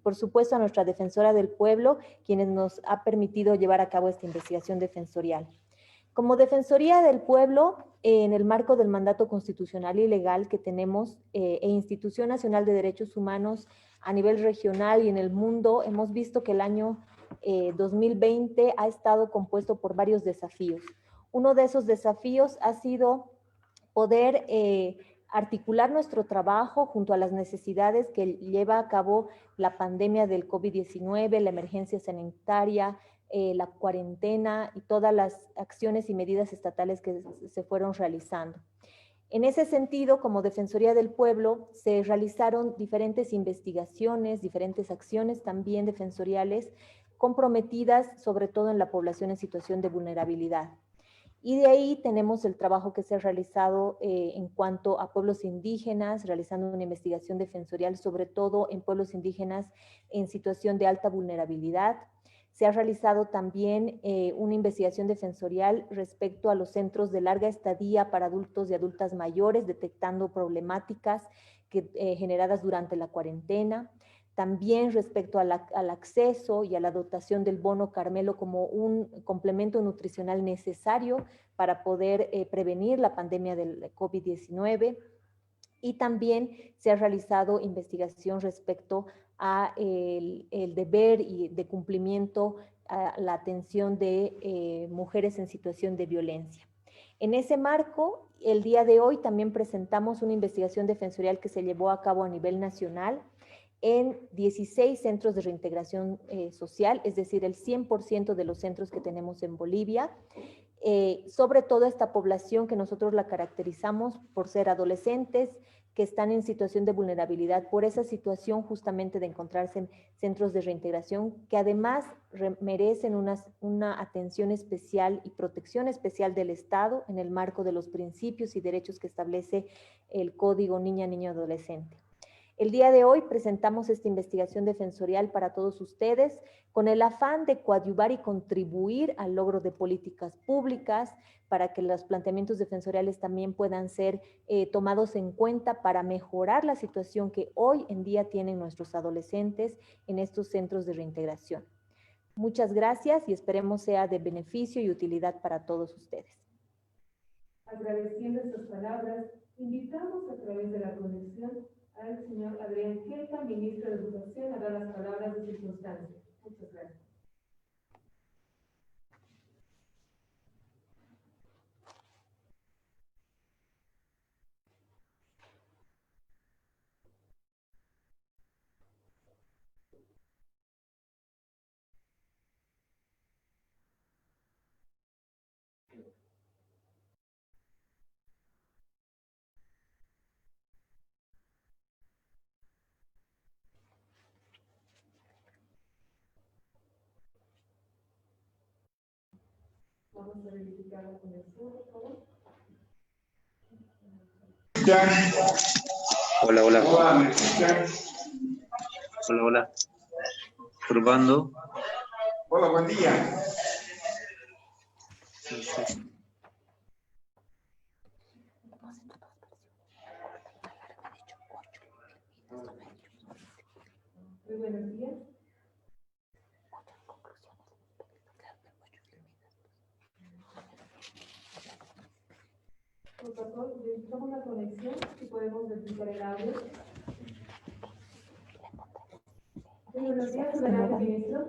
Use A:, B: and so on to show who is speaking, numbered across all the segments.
A: por supuesto a nuestra defensora del pueblo, quienes nos ha permitido llevar a cabo esta investigación defensorial. Como Defensoría del Pueblo, en el marco del mandato constitucional y legal que tenemos e Institución Nacional de Derechos Humanos a nivel regional y en el mundo, hemos visto que el año 2020 ha estado compuesto por varios desafíos. Uno de esos desafíos ha sido poder articular nuestro trabajo junto a las necesidades que lleva a cabo la pandemia del COVID-19, la emergencia sanitaria, la cuarentena y todas las acciones y medidas estatales que se fueron realizando. En ese sentido, como Defensoría del Pueblo, se realizaron diferentes investigaciones, diferentes acciones también defensoriales comprometidas sobre todo en la población en situación de vulnerabilidad. Y de ahí tenemos el trabajo que se ha realizado en cuanto a pueblos indígenas, realizando una investigación defensorial, sobre todo en pueblos indígenas en situación de alta vulnerabilidad. Se ha realizado también una investigación defensorial respecto a los centros de larga estadía para adultos y adultas mayores, detectando problemáticas generadas durante la cuarentena. También respecto al acceso y a la dotación del bono Carmelo como un complemento nutricional necesario para poder prevenir la pandemia del COVID-19. Y también se ha realizado investigación respecto a el deber y de cumplimiento a la atención de mujeres en situación de violencia. En ese marco, el día de hoy también presentamos una investigación defensorial que se llevó a cabo a nivel nacional en 16 centros de reintegración social, es decir, el 100% de los centros que tenemos en Bolivia, sobre todo esta población que nosotros la caracterizamos por ser adolescentes que están en situación de vulnerabilidad, por esa situación justamente de encontrarse en centros de reintegración, que además merecen una atención especial y protección especial del Estado en el marco de los principios y derechos que establece el Código Niña, Niño, Adolescente. El día de hoy presentamos esta investigación defensorial para todos ustedes con el afán de coadyuvar y contribuir al logro de políticas públicas para que los planteamientos defensoriales también puedan ser tomados en cuenta para mejorar la situación que hoy en día tienen nuestros adolescentes en estos centros de reintegración. Muchas gracias y esperemos sea de beneficio y utilidad para todos ustedes.
B: Agradeciendo estas palabras, invitamos a través de la conexión al señor Adrián Queta, ministro de Educación, a dar las palabras de circunstancia. Muchas gracias. Vamos a verificar la conexión, por favor.
C: Hola, hola. Hola, hola. Probando.
D: Hola, buen día.
C: Sí, sí.
B: Muy buenos días. Por favor, verificamos la conexión, si podemos verificar el audio. Muy buenos días, adelante, ministro.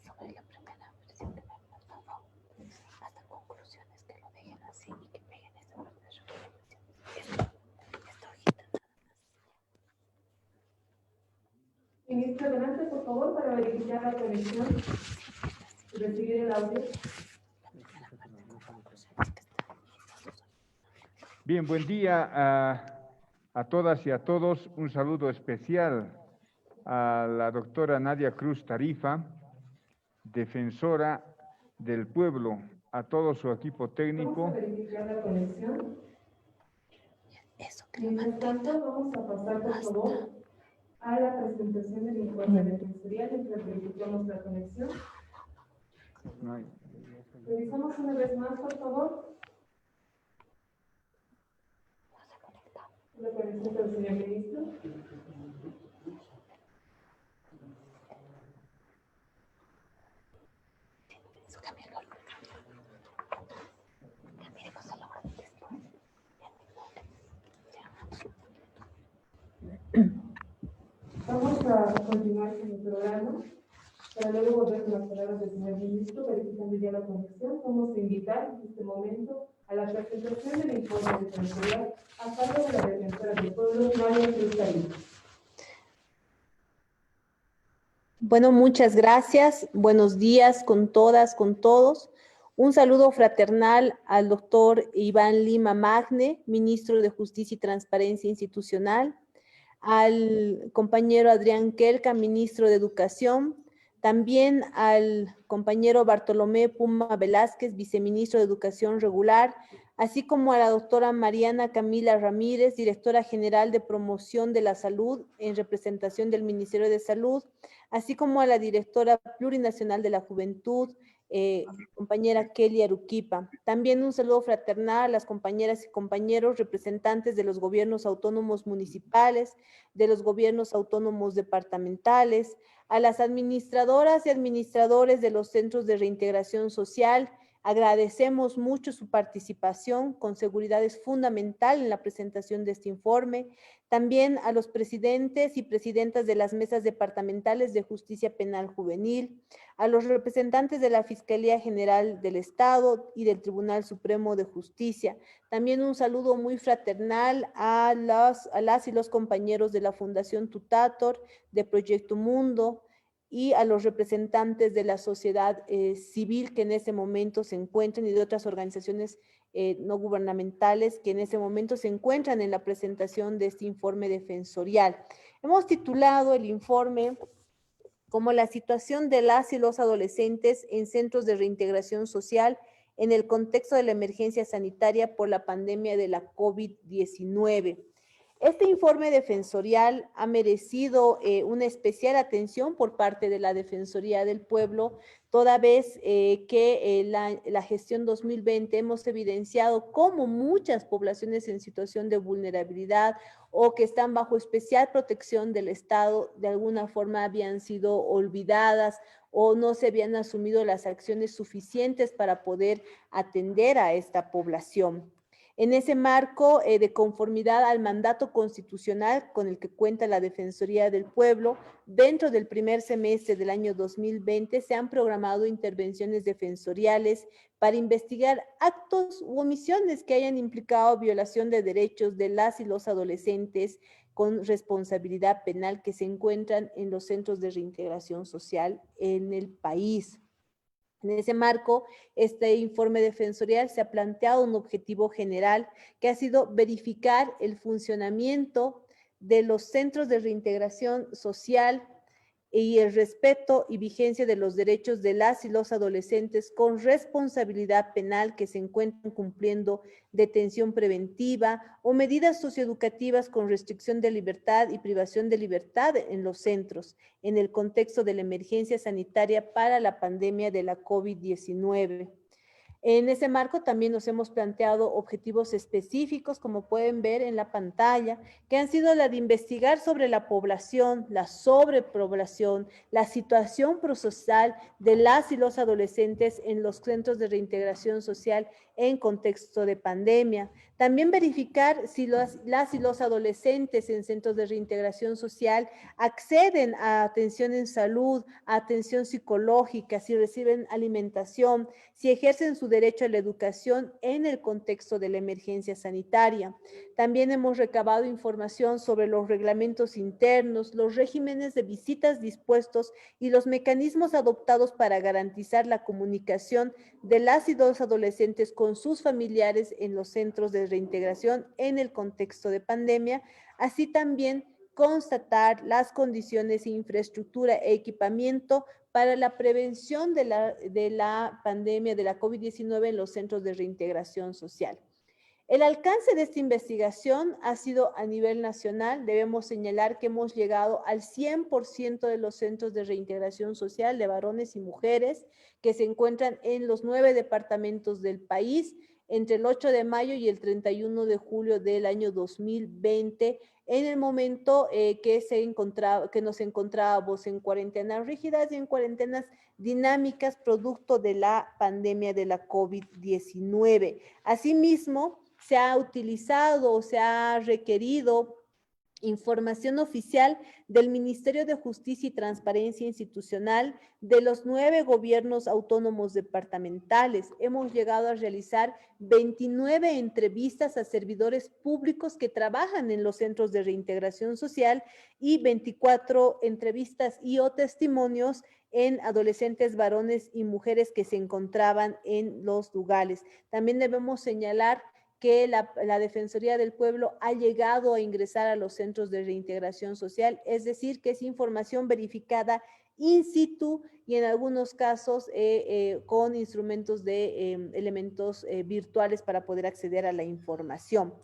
E: Sobre la primera versión que me han mandado, hasta conclusiones que lo dejen así y que peguen esta parte de recomendaciones. Esta hojita nada más.
B: Ministro, adelante, por favor, para verificar la conexión y recibir el audio.
F: Bien, buen día a todas y a todos. Un saludo especial a la doctora Nadia Cruz Tarifa, defensora del pueblo, a todo su equipo técnico.
B: Vamos a verificar la conexión.
E: Eso que
B: Mientras tanto, vamos a pasar, por favor, a la presentación del informe defensorial mientras verificamos la conexión. Revisamos una vez más, por favor. La conexión del señor ministro. a continuar con el programa. Para luego volver con las palabras del señor ministro, verificando ya la conexión, vamos a invitar en este momento a la presentación del informe defensorial a cargo de la defensora del pueblo, Nadia Cruz Tarifa.
A: Bueno, muchas gracias. Buenos días con todas, con todos. Un saludo fraternal al doctor Iván Lima Magne, ministro de Justicia y Transparencia Institucional, al compañero Adrián Kelka, ministro de Educación, también al compañero Bartolomé Puma Velázquez, viceministro de Educación Regular, así como a la doctora Mariana Camila Ramírez, directora general de Promoción de la Salud en representación del Ministerio de Salud, así como a la directora plurinacional de la Juventud, compañera Kelly Aruquipa. También un saludo fraternal a las compañeras y compañeros representantes de los gobiernos autónomos municipales, de los gobiernos autónomos departamentales, a las administradoras y administradores de los centros de reintegración social. Agradecemos mucho su participación, con seguridad es fundamental en la presentación de este informe. También a los presidentes y presidentas de las mesas departamentales de justicia penal juvenil, a los representantes de la Fiscalía General del Estado y del Tribunal Supremo de Justicia. También un saludo muy fraternal a las y los compañeros de la Fundación Tutator, de Proyecto Mundo, y a los representantes de la sociedad civil que en ese momento se encuentran y de otras organizaciones no gubernamentales que en ese momento se encuentran en la presentación de este informe defensorial. Hemos titulado el informe como la situación de las y los adolescentes en centros de reintegración social en el contexto de la emergencia sanitaria por la pandemia de la COVID-19. Este informe defensorial ha merecido una especial atención por parte de la Defensoría del Pueblo, toda vez que la gestión 2020 hemos evidenciado cómo muchas poblaciones en situación de vulnerabilidad o que están bajo especial protección del Estado de alguna forma habían sido olvidadas o no se habían asumido las acciones suficientes para poder atender a esta población. En ese marco de conformidad al mandato constitucional con el que cuenta la Defensoría del Pueblo, dentro del primer semestre del año 2020 se han programado intervenciones defensoriales para investigar actos u omisiones que hayan implicado violación de derechos de las y los adolescentes con responsabilidad penal que se encuentran en los centros de reintegración social en el país. En ese marco, este informe defensorial se ha planteado un objetivo general que ha sido verificar el funcionamiento de los centros de reintegración social y el respeto y vigencia de los derechos de las y los adolescentes con responsabilidad penal que se encuentran cumpliendo detención preventiva o medidas socioeducativas con restricción de libertad y privación de libertad en los centros, en el contexto de la emergencia sanitaria para la pandemia de la COVID-19. En ese marco también nos hemos planteado objetivos específicos, como pueden ver en la pantalla, que han sido la de investigar sobre la población, la sobrepoblación, la situación procesal de las y los adolescentes en los centros de reintegración social en contexto de pandemia. También verificar si las y los adolescentes en centros de reintegración social acceden a atención en salud, a atención psicológica, si reciben alimentación, si ejercen su derecho a la educación en el contexto de la emergencia sanitaria. También hemos recabado información sobre los reglamentos internos, los regímenes de visitas dispuestos y los mecanismos adoptados para garantizar la comunicación de las y los adolescentes con sus familiares en los centros de reintegración en el contexto de pandemia, así también constatar las condiciones de infraestructura e equipamiento para la prevención de la pandemia de la COVID-19 en los centros de reintegración social. El alcance de esta investigación ha sido a nivel nacional. Debemos señalar que hemos llegado al 100% de los centros de reintegración social de varones y mujeres que se encuentran en los 9 departamentos del país entre el 8 de mayo y el 31 de julio del año 2020, en el momento que nos encontrábamos en cuarentenas rígidas y en cuarentenas dinámicas producto de la pandemia de la COVID-19. Asimismo, se ha utilizado o se ha requerido
E: información oficial del Ministerio de Justicia y Transparencia Institucional de los 9 gobiernos autónomos departamentales. Hemos llegado a realizar 29 entrevistas a servidores públicos que trabajan en los centros de reintegración social y 24 entrevistas y o testimonios en adolescentes varones y mujeres que se encontraban en los lugares. También debemos señalar que la Defensoría del Pueblo ha llegado a ingresar a los centros de reintegración social, es decir, que es información verificada in situ y en algunos casos con instrumentos de elementos virtuales para poder acceder a la información.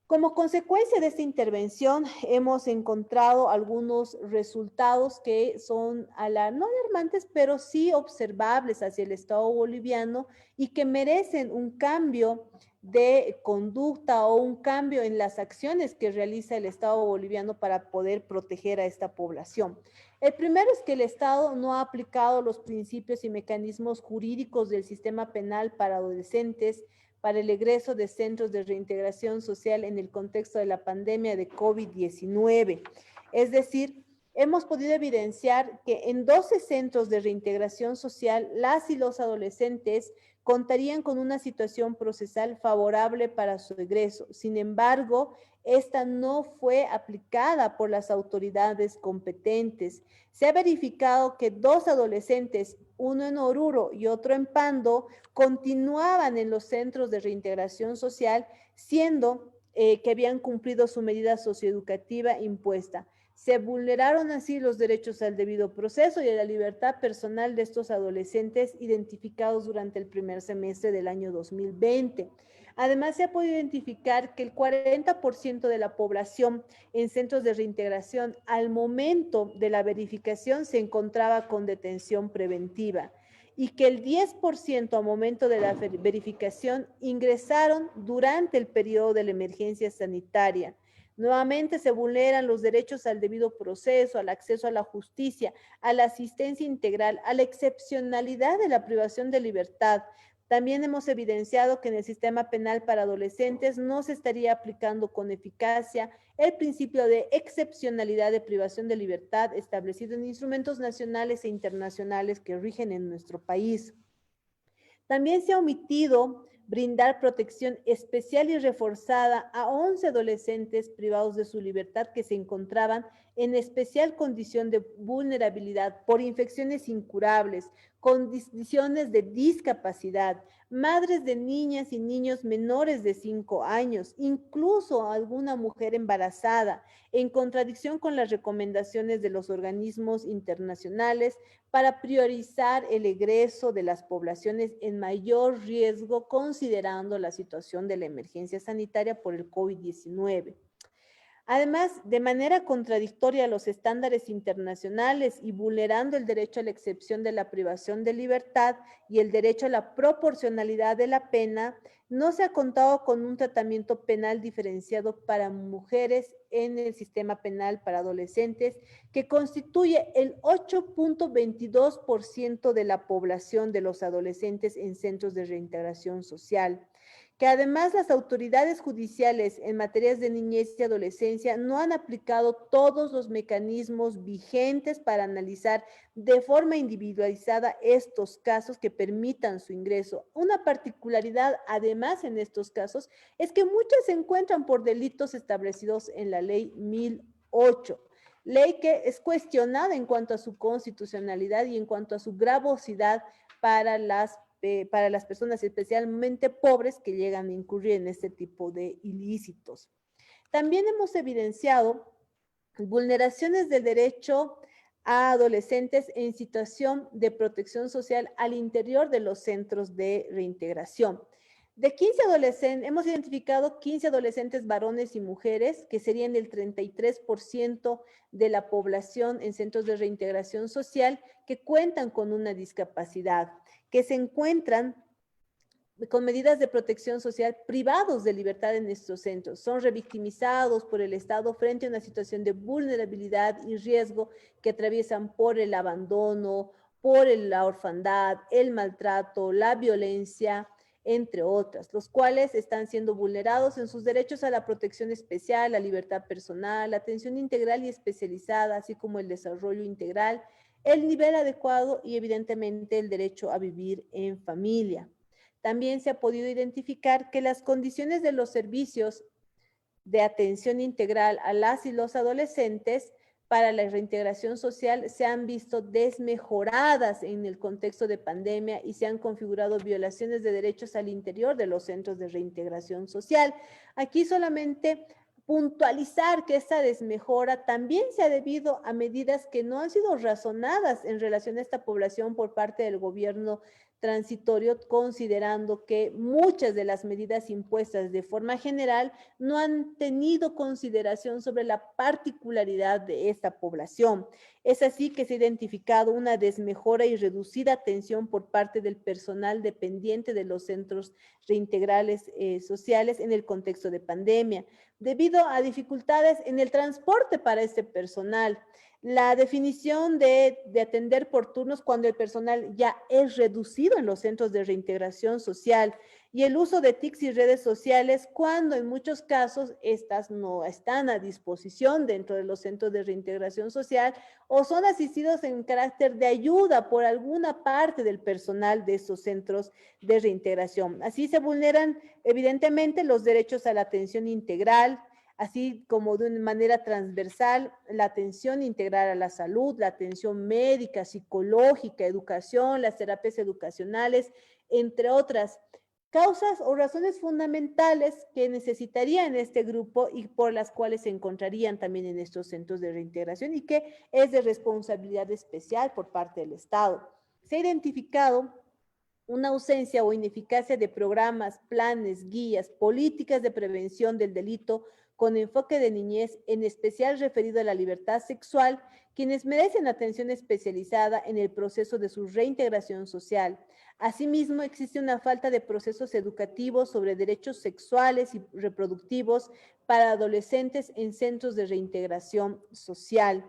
E: Como consecuencia de esta intervención, hemos encontrado algunos resultados que son no alarmantes, pero sí observables hacia el Estado boliviano y que merecen un cambio de conducta o un cambio en las acciones que realiza el Estado boliviano para poder proteger a esta población. El primero es que el Estado no ha aplicado los principios y mecanismos jurídicos del sistema penal para adolescentes, para el egreso de centros de reintegración social en el contexto de la pandemia de COVID-19. Es decir, hemos podido evidenciar que en 12 centros de reintegración social, las y los adolescentes contarían con una situación procesal favorable para su egreso. Sin embargo, esta no fue aplicada por las autoridades competentes. Se ha verificado que 2 adolescentes, uno en Oruro y otro en Pando, continuaban en los centros de reintegración social, siendo que habían cumplido su medida socioeducativa impuesta. Se vulneraron así los derechos al debido proceso y a la libertad personal de estos adolescentes identificados durante el primer semestre del año 2020. Además, se ha podido identificar que el 40% de la población en centros de reintegración al momento de la verificación se encontraba con detención preventiva y que el 10% al momento de la verificación ingresaron durante el periodo de la emergencia sanitaria. Nuevamente se vulneran los derechos al debido proceso, al acceso a la justicia, a la asistencia integral, a la excepcionalidad de la privación de libertad. También hemos evidenciado que en el sistema penal para adolescentes no se estaría aplicando con eficacia el principio de excepcionalidad de privación de libertad establecido en instrumentos nacionales e internacionales que rigen en nuestro país. También se ha omitido brindar protección especial y reforzada a 11 adolescentes privados de su libertad que se encontraban en especial condición de vulnerabilidad por infecciones incurables, condiciones de discapacidad, madres de niñas y niños menores de 5 años, incluso alguna mujer embarazada, en contradicción con las recomendaciones de los organismos internacionales para priorizar el egreso de las poblaciones en mayor riesgo, considerando la situación de la emergencia sanitaria por el COVID-19. Además, de manera contradictoria a los estándares internacionales y vulnerando el derecho a la excepción de la privación de libertad y el derecho a la proporcionalidad de la pena, no se ha contado con un tratamiento penal diferenciado para mujeres en el sistema penal para adolescentes, que constituye el 8.22% de la población de los adolescentes en centros de reintegración social. Que además las autoridades judiciales en materias de niñez y adolescencia no han aplicado todos los mecanismos vigentes para analizar de forma individualizada estos casos que permitan su ingreso. Una particularidad además en estos casos es que muchos se encuentran por delitos establecidos en la ley 1008. Ley que es cuestionada en cuanto a su constitucionalidad y en cuanto a su gravosidad para las personas especialmente pobres que llegan a incurrir en este tipo de ilícitos. También hemos evidenciado vulneraciones del derecho a adolescentes en situación de protección social al interior de los centros de reintegración. De 15 adolescentes, hemos identificado 15 adolescentes varones y mujeres, que serían el 33% de la población en centros de reintegración social, que cuentan con una discapacidad, que se encuentran con medidas de protección social privados de libertad en estos centros. Son revictimizados por el Estado frente a una situación de vulnerabilidad y riesgo que atraviesan por el abandono, por la orfandad, el maltrato, la violencia, entre otras, los cuales están siendo vulnerados en sus derechos a la protección especial, la libertad personal, la atención integral y especializada, así como el desarrollo integral, el nivel adecuado y evidentemente el derecho a vivir en familia. También se ha podido identificar que las condiciones de los servicios de atención integral a las y los adolescentes para la reintegración social se han visto desmejoradas en el contexto de pandemia y se han configurado violaciones de derechos al interior de los centros de reintegración social. Aquí solamente puntualizar que esta desmejora también se ha debido a medidas que no han sido razonadas en relación a esta población por parte del gobierno transitorio, considerando que muchas de las medidas impuestas de forma general no han tenido consideración sobre la particularidad de esta población. Es así que se ha identificado una desmejora y reducida atención por parte del personal dependiente de los centros reintegrales sociales en el contexto de pandemia, debido a dificultades en el transporte para este personal. La definición de atender por turnos cuando el personal ya es reducido en los centros de reintegración social y el uso de TICs y redes sociales cuando en muchos casos estas no están a disposición dentro de los centros de reintegración social o son asistidos en carácter de ayuda por alguna parte del personal de esos centros de reintegración. Así se vulneran evidentemente los derechos a la atención integral, así como de una manera transversal, la atención integral a la salud, la atención médica, psicológica, educación, las terapias educacionales, entre otras causas o razones fundamentales que necesitarían este grupo y por las cuales se encontrarían también en estos centros de reintegración y que es de responsabilidad especial por parte del Estado. Se ha identificado una ausencia o ineficacia de programas, planes, guías, políticas de prevención del delito con enfoque de niñez, en especial referido a la libertad sexual, quienes merecen atención especializada en el proceso de su reintegración social. Asimismo, existe una falta de procesos educativos sobre derechos sexuales y reproductivos para adolescentes en centros de reintegración social.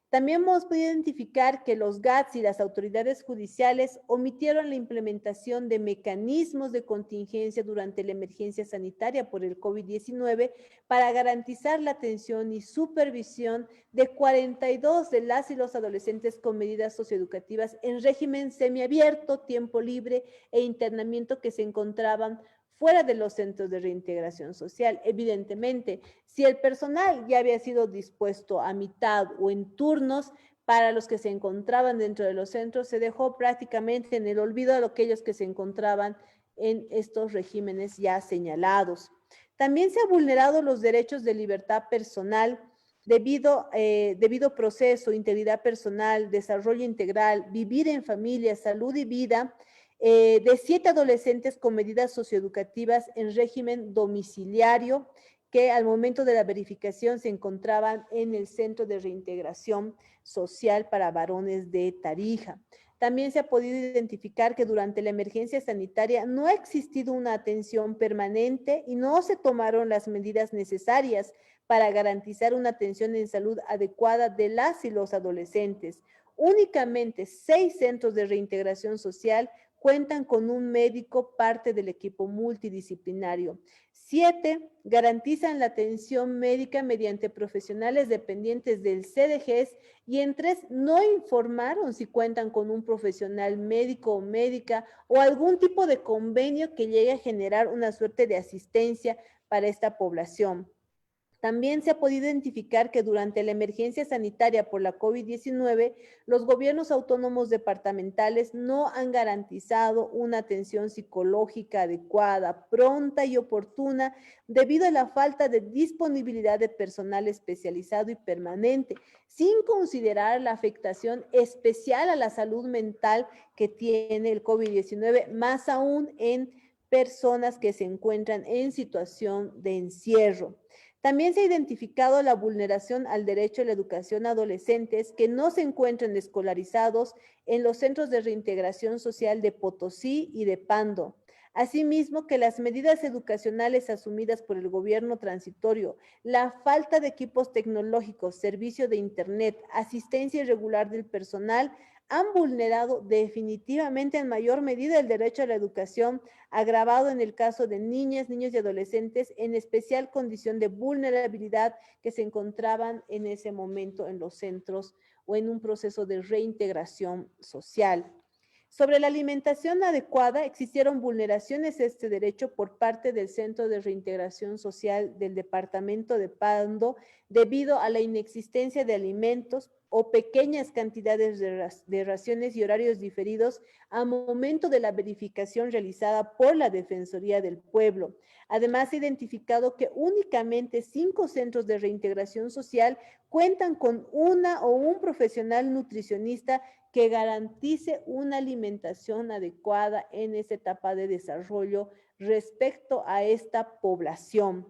E: También hemos podido identificar que los GATS y las autoridades judiciales omitieron la implementación de mecanismos de contingencia durante la emergencia sanitaria por el COVID-19 para garantizar la atención y supervisión de 42 de las y los adolescentes con medidas socioeducativas en régimen semiabierto, tiempo libre e internamiento que se encontraban fuera de los centros de reintegración social. Evidentemente, si el personal ya había sido dispuesto a mitad o en turnos para los que se encontraban dentro de los centros, se dejó prácticamente en el olvido a aquellos que se encontraban en estos regímenes ya señalados. También se han vulnerado los derechos de libertad personal debido proceso, integridad personal, desarrollo integral, vivir en familia, salud y vida, de 7 adolescentes con medidas socioeducativas en régimen domiciliario que al momento de la verificación se encontraban en el Centro de Reintegración Social para Varones de Tarija. También se ha podido identificar que durante la emergencia sanitaria no ha existido una atención permanente y no se tomaron las medidas necesarias para garantizar una atención en salud adecuada de las y los adolescentes. Únicamente 6 centros de reintegración social cuentan con un médico parte del equipo multidisciplinario. 7, garantizan la atención médica mediante profesionales dependientes del CDGES y en 3, no informaron si cuentan con un profesional médico o médica o algún tipo de convenio que llegue a generar una suerte de asistencia para esta población. También se ha podido identificar que durante la emergencia sanitaria por la COVID-19, los gobiernos autónomos departamentales no han garantizado una atención psicológica adecuada, pronta y oportuna debido a la falta de disponibilidad de personal especializado y permanente, sin considerar la afectación especial a la salud mental que tiene el COVID-19, más aún en personas que se encuentran en situación de encierro. También se ha identificado la vulneración al derecho a la educación a adolescentes que no se encuentran escolarizados en los centros de reintegración social de Potosí y de Pando. Asimismo, que las medidas educacionales asumidas por el gobierno transitorio, la falta de equipos tecnológicos, servicio de internet, asistencia irregular del personal, han vulnerado definitivamente en mayor medida el derecho a la educación, agravado en el caso de niñas, niños y adolescentes, en especial condición de vulnerabilidad que se encontraban en ese momento en los centros o en un proceso de reintegración social. Sobre la alimentación adecuada, existieron vulneraciones de este derecho por parte del Centro de Reintegración Social del Departamento de Pando debido a la inexistencia de alimentos o pequeñas cantidades de raciones y horarios diferidos a momento de la verificación realizada por la Defensoría del Pueblo. Además, se ha identificado que únicamente 5 centros de reintegración social cuentan con una o un profesional nutricionista que garantice una alimentación adecuada en esta etapa de desarrollo respecto a esta población.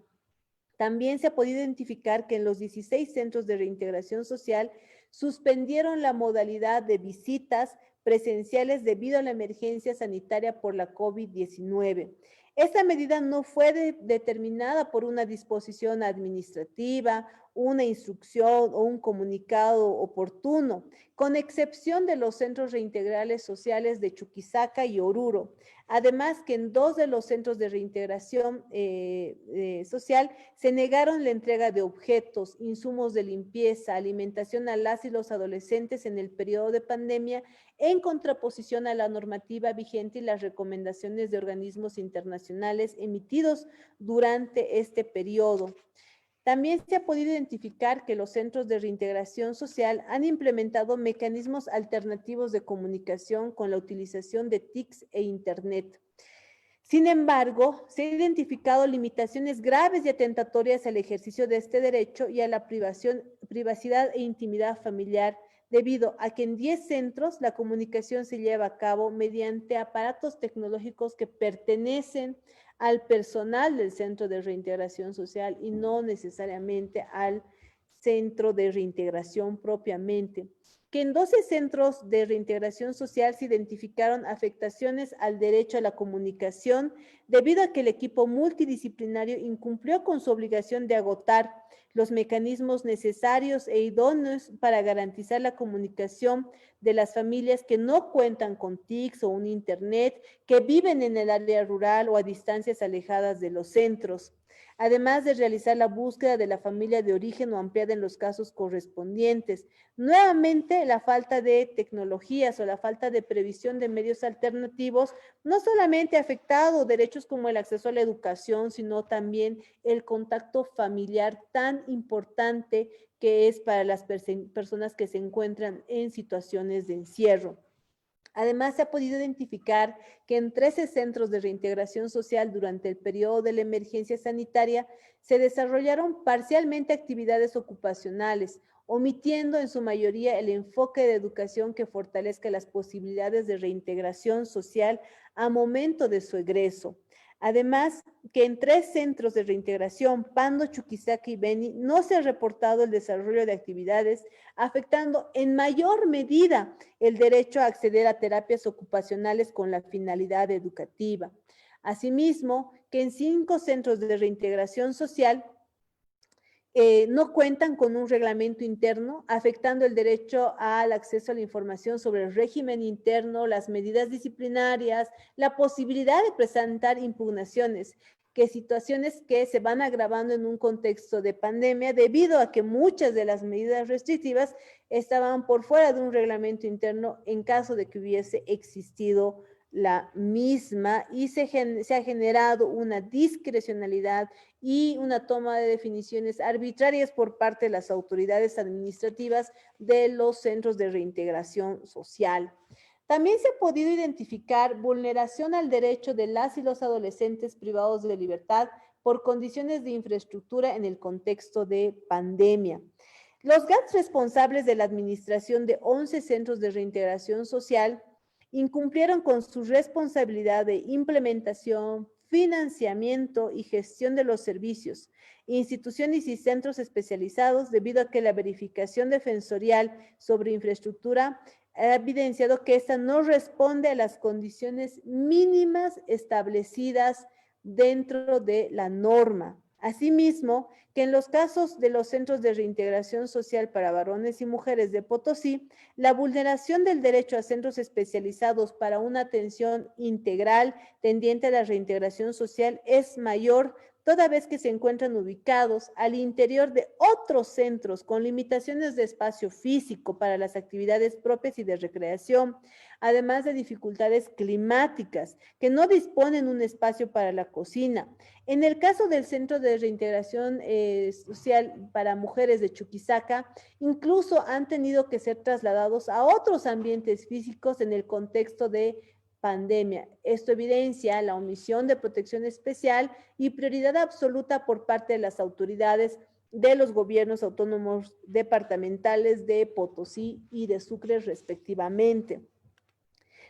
E: También se ha podido identificar que en los 16 centros de reintegración social suspendieron la modalidad de visitas presenciales debido a la emergencia sanitaria por la COVID-19. Esta medida no fue determinada por una disposición administrativa, una instrucción o un comunicado oportuno, con excepción de los centros reintegrales sociales de Chuquisaca y Oruro. Además, que en 2 de los centros de reintegración social se negaron la entrega de objetos, insumos de limpieza, alimentación a las y los adolescentes en el periodo de pandemia, en contraposición a la normativa vigente y las recomendaciones de organismos internacionales emitidos durante este periodo. También se ha podido identificar que los centros de reintegración social han implementado mecanismos alternativos de comunicación con la utilización de TICs e Internet. Sin embargo, se han identificado limitaciones graves y atentatorias al ejercicio de este derecho y a la privacidad e intimidad familiar, debido a que en 10 centros la comunicación se lleva a cabo mediante aparatos tecnológicos que pertenecen al personal del Centro de Reintegración Social y no necesariamente al Centro de Reintegración propiamente. Que en 12 centros de reintegración social se identificaron afectaciones al derecho a la comunicación debido a que el equipo multidisciplinario incumplió con su obligación de agotar los mecanismos necesarios e idóneos para garantizar la comunicación de las familias que no cuentan con TICs o un Internet, que viven en el área rural o a distancias alejadas de los centros. Además de realizar la búsqueda de la familia de origen o ampliada en los casos correspondientes. Nuevamente, la falta de tecnologías o la falta de previsión de medios alternativos no solamente ha afectado derechos como el acceso a la educación, sino también el contacto familiar tan importante que es para las personas que se encuentran en situaciones de encierro. Además, se ha podido identificar que en 13 centros de reintegración social durante el periodo de la emergencia sanitaria se desarrollaron parcialmente actividades ocupacionales, omitiendo en su mayoría el enfoque de educación que fortalezca las posibilidades de reintegración social a momento de su egreso. Además, que en 3 centros de reintegración, Pando, Chuquisaca y Beni, no se ha reportado el desarrollo de actividades, afectando en mayor medida el derecho a acceder a terapias ocupacionales con la finalidad educativa. Asimismo, que en 5 centros de reintegración social, no cuentan con un reglamento interno, afectando el derecho al acceso a la información sobre el régimen interno, las medidas disciplinarias, la posibilidad de presentar impugnaciones, que situaciones que se van agravando en un contexto de pandemia debido a que muchas de las medidas restrictivas estaban por fuera de un reglamento interno en caso de que hubiese existido la misma y se ha generado una discrecionalidad y una toma de definiciones arbitrarias por parte de las autoridades administrativas de los centros de reintegración social. También se ha podido identificar vulneración al derecho de las y los adolescentes privados de libertad por condiciones de infraestructura en el contexto de pandemia. Los GATS responsables de la administración de 11 centros de reintegración social incumplieron con su responsabilidad de implementación, financiamiento y gestión de los servicios, instituciones y centros especializados debido a que la verificación defensorial sobre infraestructura ha evidenciado que esta no responde a las condiciones mínimas establecidas dentro de la norma. Asimismo, que en los casos de los centros de reintegración social para varones y mujeres de Potosí, la vulneración del derecho a centros especializados para una atención integral tendiente a la reintegración social es mayor, toda vez que se encuentran ubicados al interior de otros centros con limitaciones de espacio físico para las actividades propias y de recreación, además de dificultades climáticas, que no disponen un espacio para la cocina. En el caso del Centro de Reintegración Social para Mujeres de Chuquisaca, incluso han tenido que ser trasladados a otros ambientes físicos en el contexto de pandemia. Esto evidencia la omisión de protección especial y prioridad absoluta por parte de las autoridades de los gobiernos autónomos departamentales de Potosí y de Sucre respectivamente.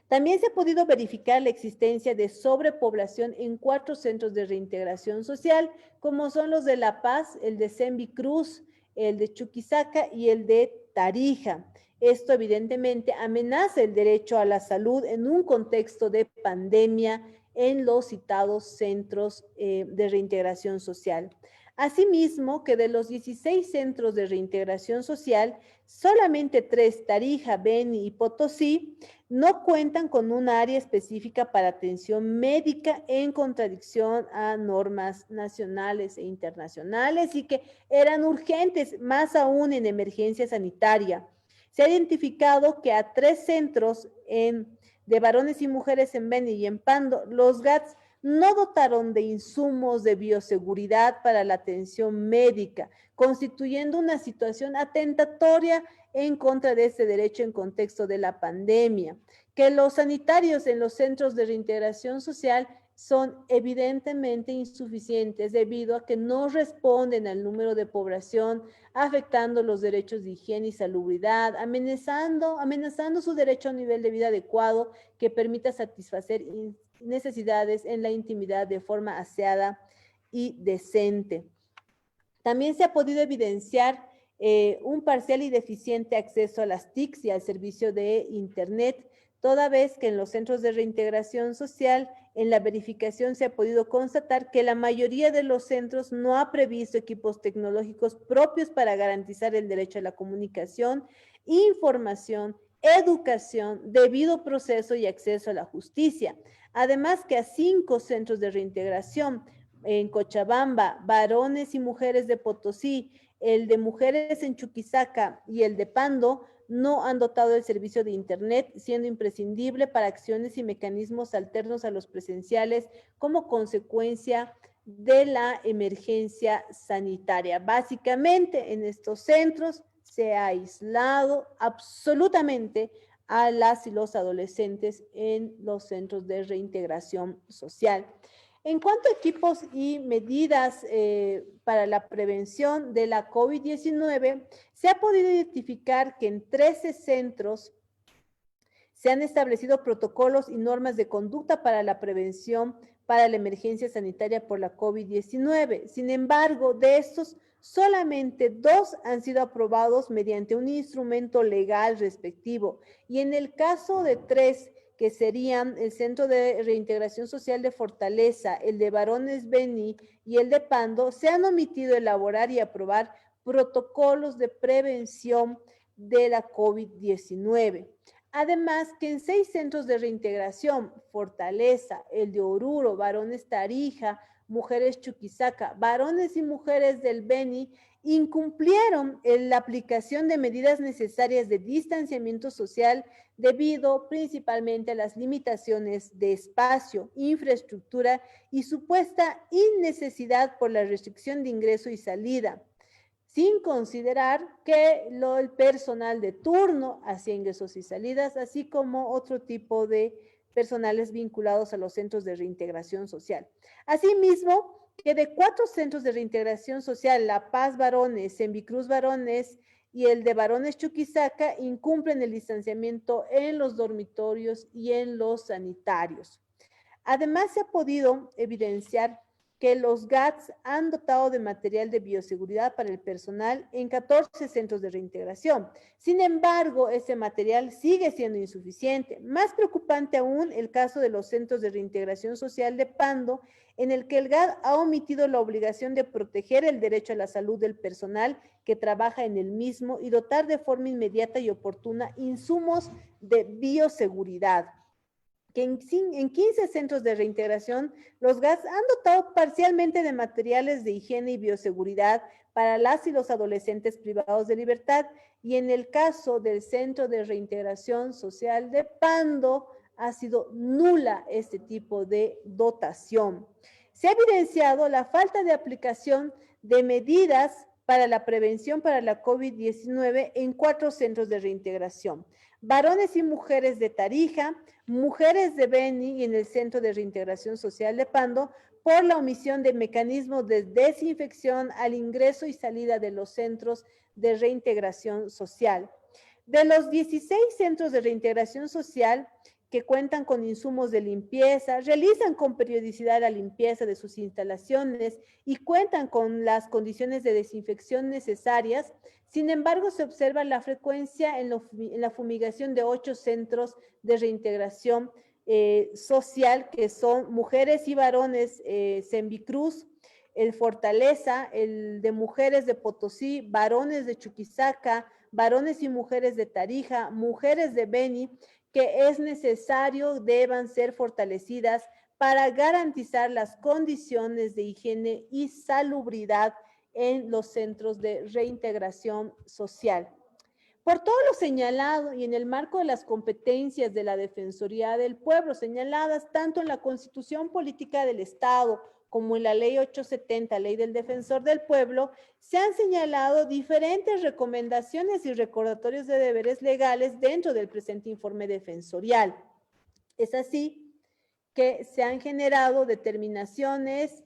E: También se ha podido verificar la existencia de sobrepoblación en 4 centros de reintegración social, como son los de La Paz, el de Sembi Cruz, el de Chuquisaca y el de Tarija. Esto evidentemente amenaza el derecho a la salud en un contexto de pandemia en los citados centros de reintegración social. Asimismo, que de los 16 centros de reintegración social, solamente 3, Tarija, Beni y Potosí, no cuentan con un área específica para atención médica en contradicción a normas nacionales e internacionales y que eran urgentes, más aún en emergencia sanitaria. Se ha identificado que a 3 centros de varones y mujeres en Beni y en Pando, los GATS no dotaron de insumos de bioseguridad para la atención médica, constituyendo una situación atentatoria en contra de ese derecho en contexto de la pandemia. Que los sanitarios en los centros de reintegración social son evidentemente insuficientes debido a que no responden al número de población, afectando los derechos de higiene y salubridad, amenazando su derecho a un nivel de vida adecuado que permita satisfacer necesidades en la intimidad de forma aseada y decente. También se ha podido evidenciar un parcial y deficiente acceso a las TICs y al servicio de Internet, toda vez que en los centros de reintegración social, en la verificación se ha podido constatar que la mayoría de los centros no ha previsto equipos tecnológicos propios para garantizar el derecho a la comunicación, información, educación, debido proceso y acceso a la justicia. Además que a 5 centros de reintegración en Cochabamba, varones y mujeres de Potosí, el de mujeres en Chuquisaca y el de Pando, no han dotado el servicio de Internet, siendo imprescindible para acciones y mecanismos alternos a los presenciales como consecuencia de la emergencia sanitaria. Básicamente, en estos centros se ha aislado absolutamente a las y los adolescentes en los centros de reintegración social. En cuanto a equipos y medidas para la prevención de la COVID-19, se ha podido identificar que en 13 centros se han establecido protocolos y normas de conducta para la prevención para la emergencia sanitaria por la COVID-19. Sin embargo, de estos, solamente 2 han sido aprobados mediante un instrumento legal respectivo. Y en el caso de 3, que serían el Centro de Reintegración Social de Fortaleza, el de Varones Beni y el de Pando, se han omitido elaborar y aprobar protocolos de prevención de la COVID-19. Además, que en 6 centros de reintegración, Fortaleza, el de Oruro, Varones Tarija, Mujeres Chuquisaca, varones y mujeres del Beni, incumplieron la aplicación de medidas necesarias de distanciamiento social debido principalmente a las limitaciones de espacio, infraestructura y supuesta innecesidad por la restricción de ingreso y salida, sin considerar que el personal de turno hacía ingresos y salidas, así como otro tipo de personales vinculados a los centros de reintegración social. Asimismo, que de 4 centros de reintegración social, La Paz Varones, Sembicruz Varones y el de Varones Chuquisaca, incumplen el distanciamiento en los dormitorios y en los sanitarios. Además, se ha podido evidenciar que los GATS han dotado de material de bioseguridad para el personal en 14 centros de reintegración. Sin embargo, ese material sigue siendo insuficiente. Más preocupante aún el caso de los centros de reintegración social de Pando, en el que el GAT ha omitido la obligación de proteger el derecho a la salud del personal que trabaja en el mismo y dotar de forma inmediata y oportuna insumos de bioseguridad. Que en 15 centros de reintegración, los GATS han dotado parcialmente de materiales de higiene y bioseguridad para las y los adolescentes privados de libertad, y en el caso del Centro de Reintegración Social de Pando, ha sido nula este tipo de dotación. Se ha evidenciado la falta de aplicación de medidas para la prevención para la COVID-19 en 4 centros de reintegración. Varones y mujeres de Tarija, mujeres de Beni y en el Centro de Reintegración Social de Pando, por la omisión de mecanismos de desinfección al ingreso y salida de los centros de reintegración social. De los 16 centros de reintegración social que cuentan con insumos de limpieza, realizan con periodicidad la limpieza de sus instalaciones y cuentan con las condiciones de desinfección necesarias. Sin embargo, se observa la frecuencia en la fumigación de 8 centros de reintegración social, que son mujeres y varones Sembicruz, el Fortaleza, el de mujeres de Potosí, varones de Chuquisaca, varones y mujeres de Tarija, mujeres de Beni, que es necesario deban ser fortalecidas para garantizar las condiciones de higiene y salubridad en los centros de reintegración social. Por todo lo señalado y en el marco de las competencias de la Defensoría del Pueblo señaladas tanto en la Constitución Política del Estado como en la Ley 870, Ley del Defensor del Pueblo, se han señalado diferentes recomendaciones y recordatorios de deberes legales dentro del presente informe defensorial. Es así que se han generado determinaciones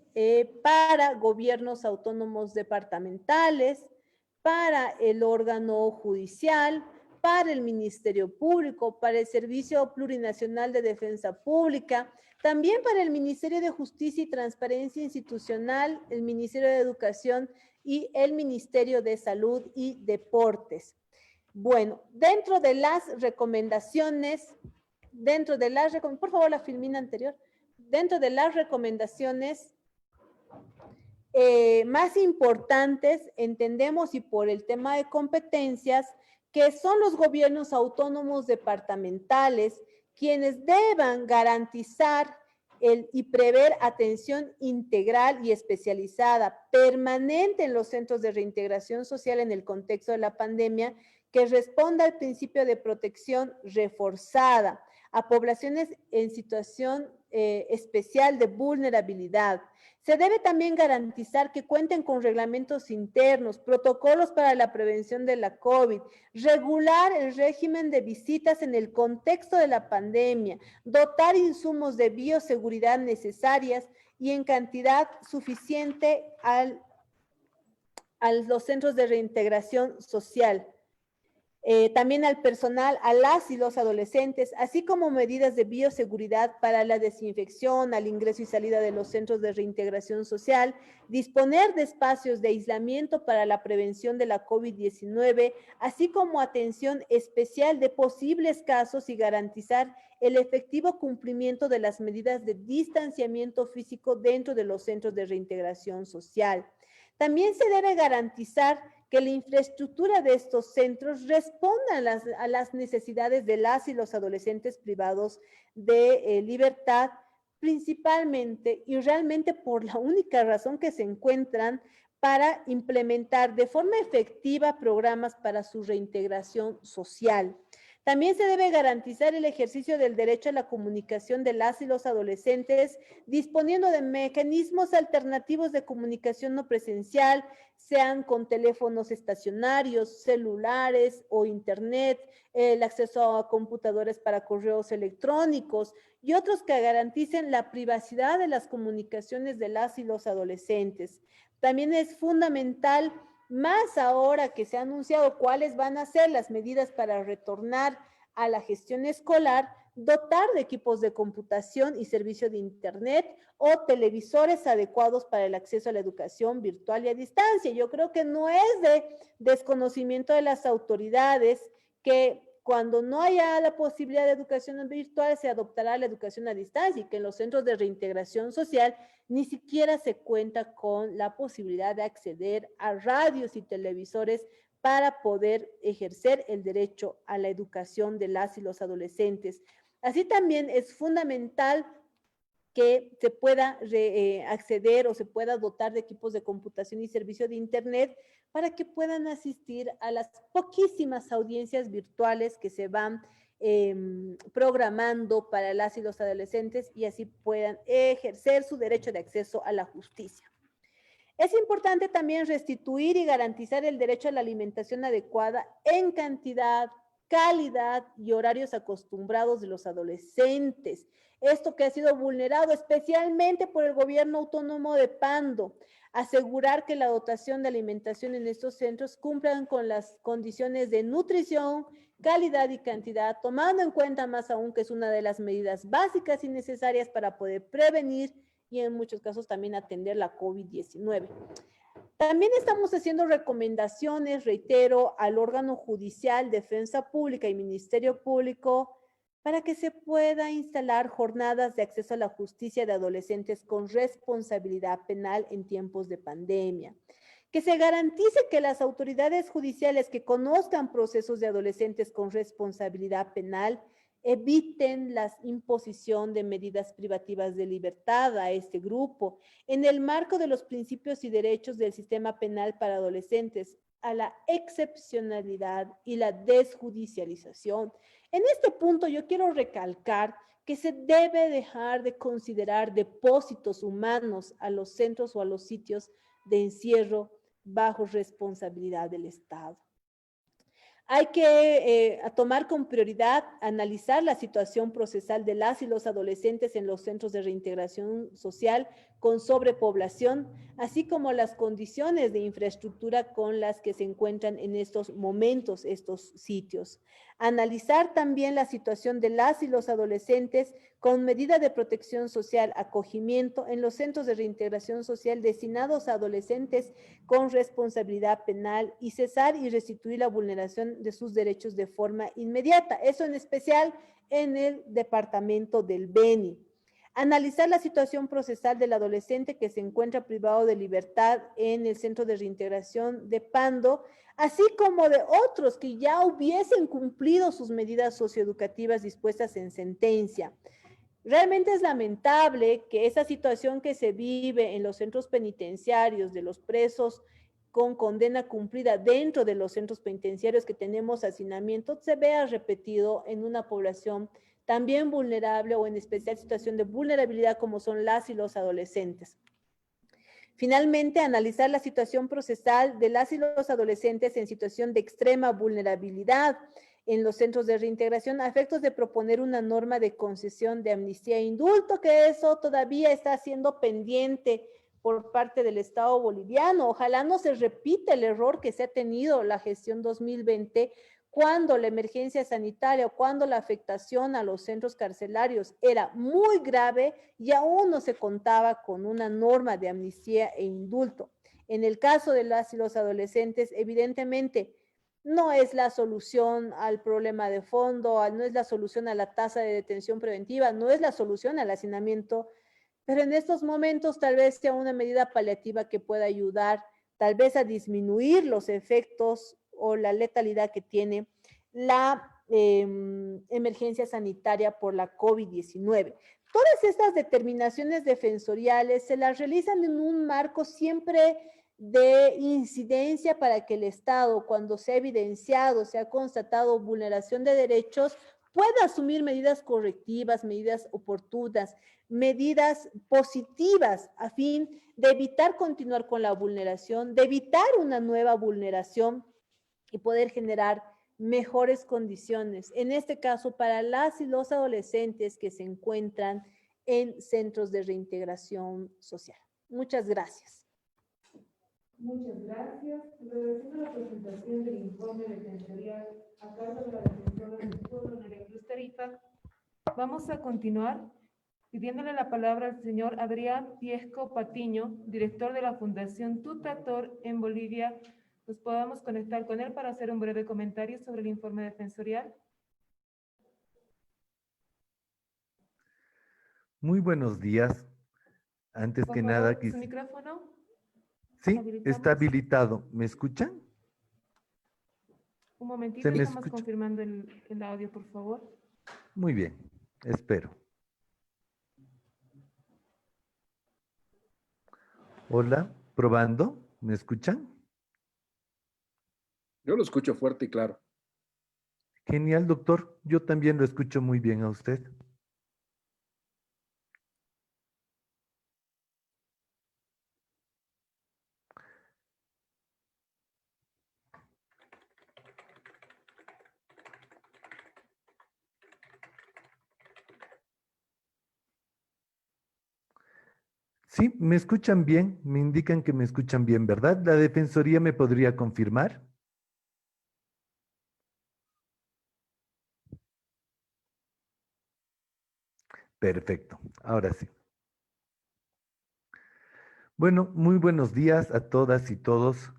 E: para gobiernos autónomos departamentales, para el órgano judicial, para el Ministerio Público, para el Servicio Plurinacional de Defensa Pública, también para el Ministerio de Justicia y Transparencia Institucional, el Ministerio de Educación y el Ministerio de Salud y Deportes. Bueno, dentro de las recomendaciones, por favor la filmina anterior, dentro de las recomendaciones más importantes, entendemos y por el tema de competencias, que son los gobiernos autónomos departamentales quienes deban garantizar y prever atención integral y especializada permanente en los centros de reintegración social en el contexto de la pandemia, que responda al principio de protección reforzada a poblaciones en situación especial de vulnerabilidad. Se debe también garantizar que cuenten con reglamentos internos, protocolos para la prevención de la COVID, regular el régimen de visitas en el contexto de la pandemia, dotar insumos de bioseguridad necesarias y en cantidad suficiente a los centros de reintegración social. También al personal, a las y los adolescentes, así como medidas de bioseguridad para la desinfección, al ingreso y salida de los centros de reintegración social, disponer de espacios de aislamiento para la prevención de la COVID-19, así como atención especial de posibles casos y garantizar el efectivo cumplimiento de las medidas de distanciamiento físico dentro de los centros de reintegración social. También se debe garantizar que la infraestructura de estos centros responda a las necesidades de las y los adolescentes privados de libertad, principalmente y realmente por la única razón que se encuentran para implementar de forma efectiva programas para su reintegración social. También se debe garantizar el ejercicio del derecho a la comunicación de las y los adolescentes, disponiendo de mecanismos alternativos de comunicación no presencial, sean con teléfonos estacionarios, celulares o internet, el acceso a computadores para correos electrónicos y otros que garanticen la privacidad de las comunicaciones de las y los adolescentes. También es fundamental, más ahora que se ha anunciado cuáles van a ser las medidas para retornar a la gestión escolar, dotar de equipos de computación y servicio de Internet o televisores adecuados para el acceso a la educación virtual y a distancia. Yo creo que no es de desconocimiento de las autoridades que cuando no haya la posibilidad de educación virtual se adoptará la educación a distancia y que en los centros de reintegración social ni siquiera se cuenta con la posibilidad de acceder a radios y televisores para poder ejercer el derecho a la educación de las y los adolescentes. Así también es fundamental que se pueda acceder o se pueda dotar de equipos de computación y servicio de Internet para que puedan asistir a las poquísimas audiencias virtuales que se van programando para las y los adolescentes y así puedan ejercer su derecho de acceso a la justicia. Es importante también restituir y garantizar el derecho a la alimentación adecuada en cantidad, calidad y horarios acostumbrados de los adolescentes. Esto que ha sido vulnerado especialmente por el gobierno autónomo de Pando. Asegurar que la dotación de alimentación en estos centros cumplan con las condiciones de nutrición, calidad y cantidad, tomando en cuenta más aún que es una de las medidas básicas y necesarias para poder prevenir y en muchos casos también atender la COVID-19. También estamos haciendo recomendaciones, reitero, al órgano judicial, Defensa Pública y Ministerio Público para que se pueda instalar jornadas de acceso a la justicia de adolescentes con responsabilidad penal en tiempos de pandemia. Que se garantice que las autoridades judiciales que conozcan procesos de adolescentes con responsabilidad penal eviten la imposición de medidas privativas de libertad a este grupo, en el marco de los principios y derechos del sistema penal para adolescentes, a la excepcionalidad y la desjudicialización. En este punto yo quiero recalcar que se debe dejar de considerar depósitos humanos a los centros o a los sitios de encierro bajo responsabilidad del Estado. Hay que tomar con prioridad, analizar la situación procesal de las y los adolescentes en los centros de reintegración social con sobrepoblación, así como las condiciones de infraestructura con las que se encuentran en estos momentos estos sitios. Analizar también la situación de las y los adolescentes con medida de protección social, acogimiento en los centros de reintegración social destinados a adolescentes con responsabilidad penal y cesar y restituir la vulneración de sus derechos de forma inmediata. Eso en especial en el departamento del Beni. Analizar la situación procesal del adolescente que se encuentra privado de libertad en el centro de reintegración de Pando, así como de otros que ya hubiesen cumplido sus medidas socioeducativas dispuestas en sentencia. Realmente es lamentable que esa situación que se vive en los centros penitenciarios de los presos con condena cumplida dentro de los centros penitenciarios que tenemos hacinamiento se vea repetido en una población también vulnerable o en especial situación de vulnerabilidad como son las y los adolescentes. Finalmente, analizar la situación procesal de las y los adolescentes en situación de extrema vulnerabilidad en los centros de reintegración a efectos de proponer una norma de concesión de amnistía e indulto, que eso todavía está siendo pendiente por parte del Estado boliviano. Ojalá no se repita el error que se ha tenido la gestión 2020 cuando la emergencia sanitaria o cuando la afectación a los centros carcelarios era muy grave y aún no se contaba con una norma de amnistía e indulto. En el caso de las y los adolescentes, evidentemente, no es la solución al problema de fondo, no es la solución a la tasa de detención preventiva, no es la solución al hacinamiento, pero en estos momentos tal vez sea una medida paliativa que pueda ayudar tal vez a disminuir los efectos o la letalidad que tiene la emergencia sanitaria por la COVID-19. Todas estas determinaciones defensoriales se las realizan en un marco siempre de incidencia para que el Estado, cuando se ha evidenciado, se ha constatado vulneración de derechos, pueda asumir medidas correctivas, medidas oportunas, medidas positivas a fin de evitar continuar con la vulneración, de evitar una nueva vulneración y poder generar mejores condiciones, en este caso para las y los adolescentes que se encuentran en centros de reintegración social. Muchas gracias.
B: Muchas gracias. Agradeciendo la presentación del informe defensorial a cargo de la defensora del pueblo, Nadia Cruz Tarifa, Vamos a continuar pidiéndole la palabra al señor Adrián Piesco Patiño, director de la Fundación Tutator en Bolivia. Nos podamos conectar con él para hacer un breve comentario sobre el informe defensorial.
G: Muy buenos días. Antes
B: Por
G: que
B: favor,
G: nada,
B: su micrófono.
G: sí,
B: Habilitamos.
G: está habilitado. ¿Me escuchan?
B: Un momentito,
G: ¿Se me
B: estamos
G: escucha?
B: confirmando el audio, por favor.
G: Muy bien, espero. Hola, probando. ¿Me escuchan?
H: Yo lo escucho fuerte y claro.
G: Genial, doctor. Yo también lo escucho muy bien a usted. Sí, me escuchan bien. Me indican que me escuchan bien, ¿verdad? ¿La Defensoría me podría confirmar? Perfecto. Ahora sí. Bueno, muy buenos días a todas y todos.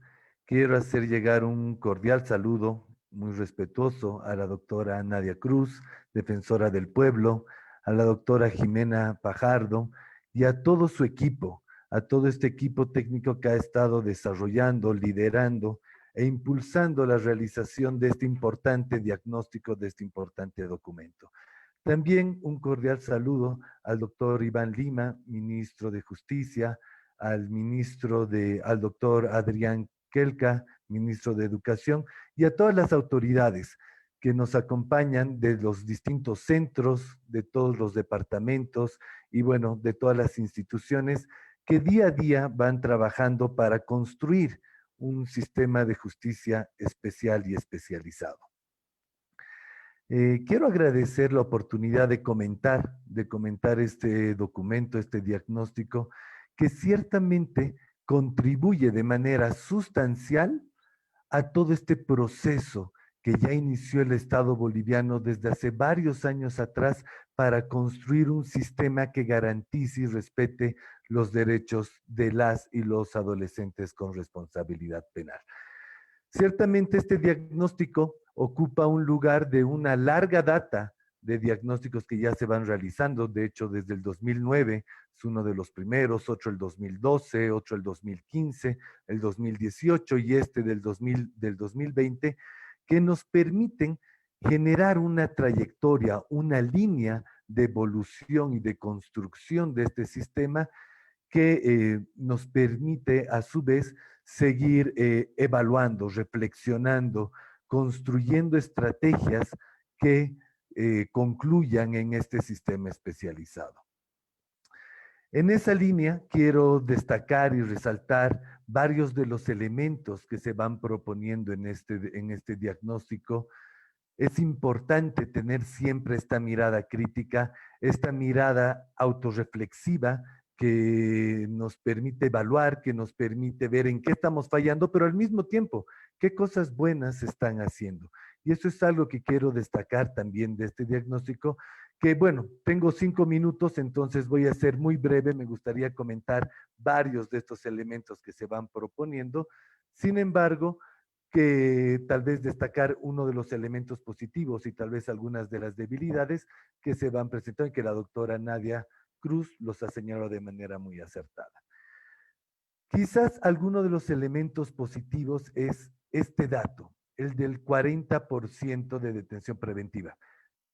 G: Quiero hacer llegar un cordial saludo muy respetuoso a la doctora Nadia Cruz, defensora del pueblo, a la doctora Jimena Pajardo y a todo su equipo, a todo este equipo técnico que ha estado desarrollando, liderando e impulsando la realización de este importante diagnóstico, de este importante documento. También un cordial saludo al doctor Iván Lima, ministro de Justicia, al doctor Adrián Kelka, ministro de Educación, y a todas las autoridades que nos acompañan de los distintos centros, de todos los departamentos y bueno, de todas las instituciones que día a día van trabajando para construir un sistema de justicia especial y especializado. Quiero agradecer la oportunidad de comentar este documento, este diagnóstico, que ciertamente contribuye de manera sustancial a todo este proceso que ya inició el Estado boliviano desde hace varios años atrás para construir un sistema que garantice y respete los derechos de las y los adolescentes con responsabilidad penal. Ciertamente este diagnóstico ocupa un lugar de una larga data de diagnósticos que ya se van realizando, de hecho desde el 2009 es uno de los primeros, otro el 2012, otro el 2015, el 2018 y este del 2020, que nos permiten generar una trayectoria, una línea de evolución y de construcción de este sistema que nos permite a su vez seguir evaluando, reflexionando, construyendo estrategias que concluyan en este sistema especializado. En esa línea quiero destacar y resaltar varios de los elementos que se van proponiendo en este diagnóstico. Es importante tener siempre esta mirada crítica, esta mirada autorreflexiva que nos permite evaluar, que nos permite ver en qué estamos fallando, pero al mismo tiempo, qué cosas buenas se están haciendo. Y eso es algo que quiero destacar también de este diagnóstico, que bueno, tengo 5 minutos, entonces voy a ser muy breve, me gustaría comentar varios de estos elementos que se van proponiendo. Sin embargo, que tal vez destacar uno de los elementos positivos y tal vez algunas de las debilidades que se van presentando y que la doctora Nadia Cruz los ha señalado de manera muy acertada. Quizás alguno de los elementos positivos es este dato, el del 40% de detención preventiva.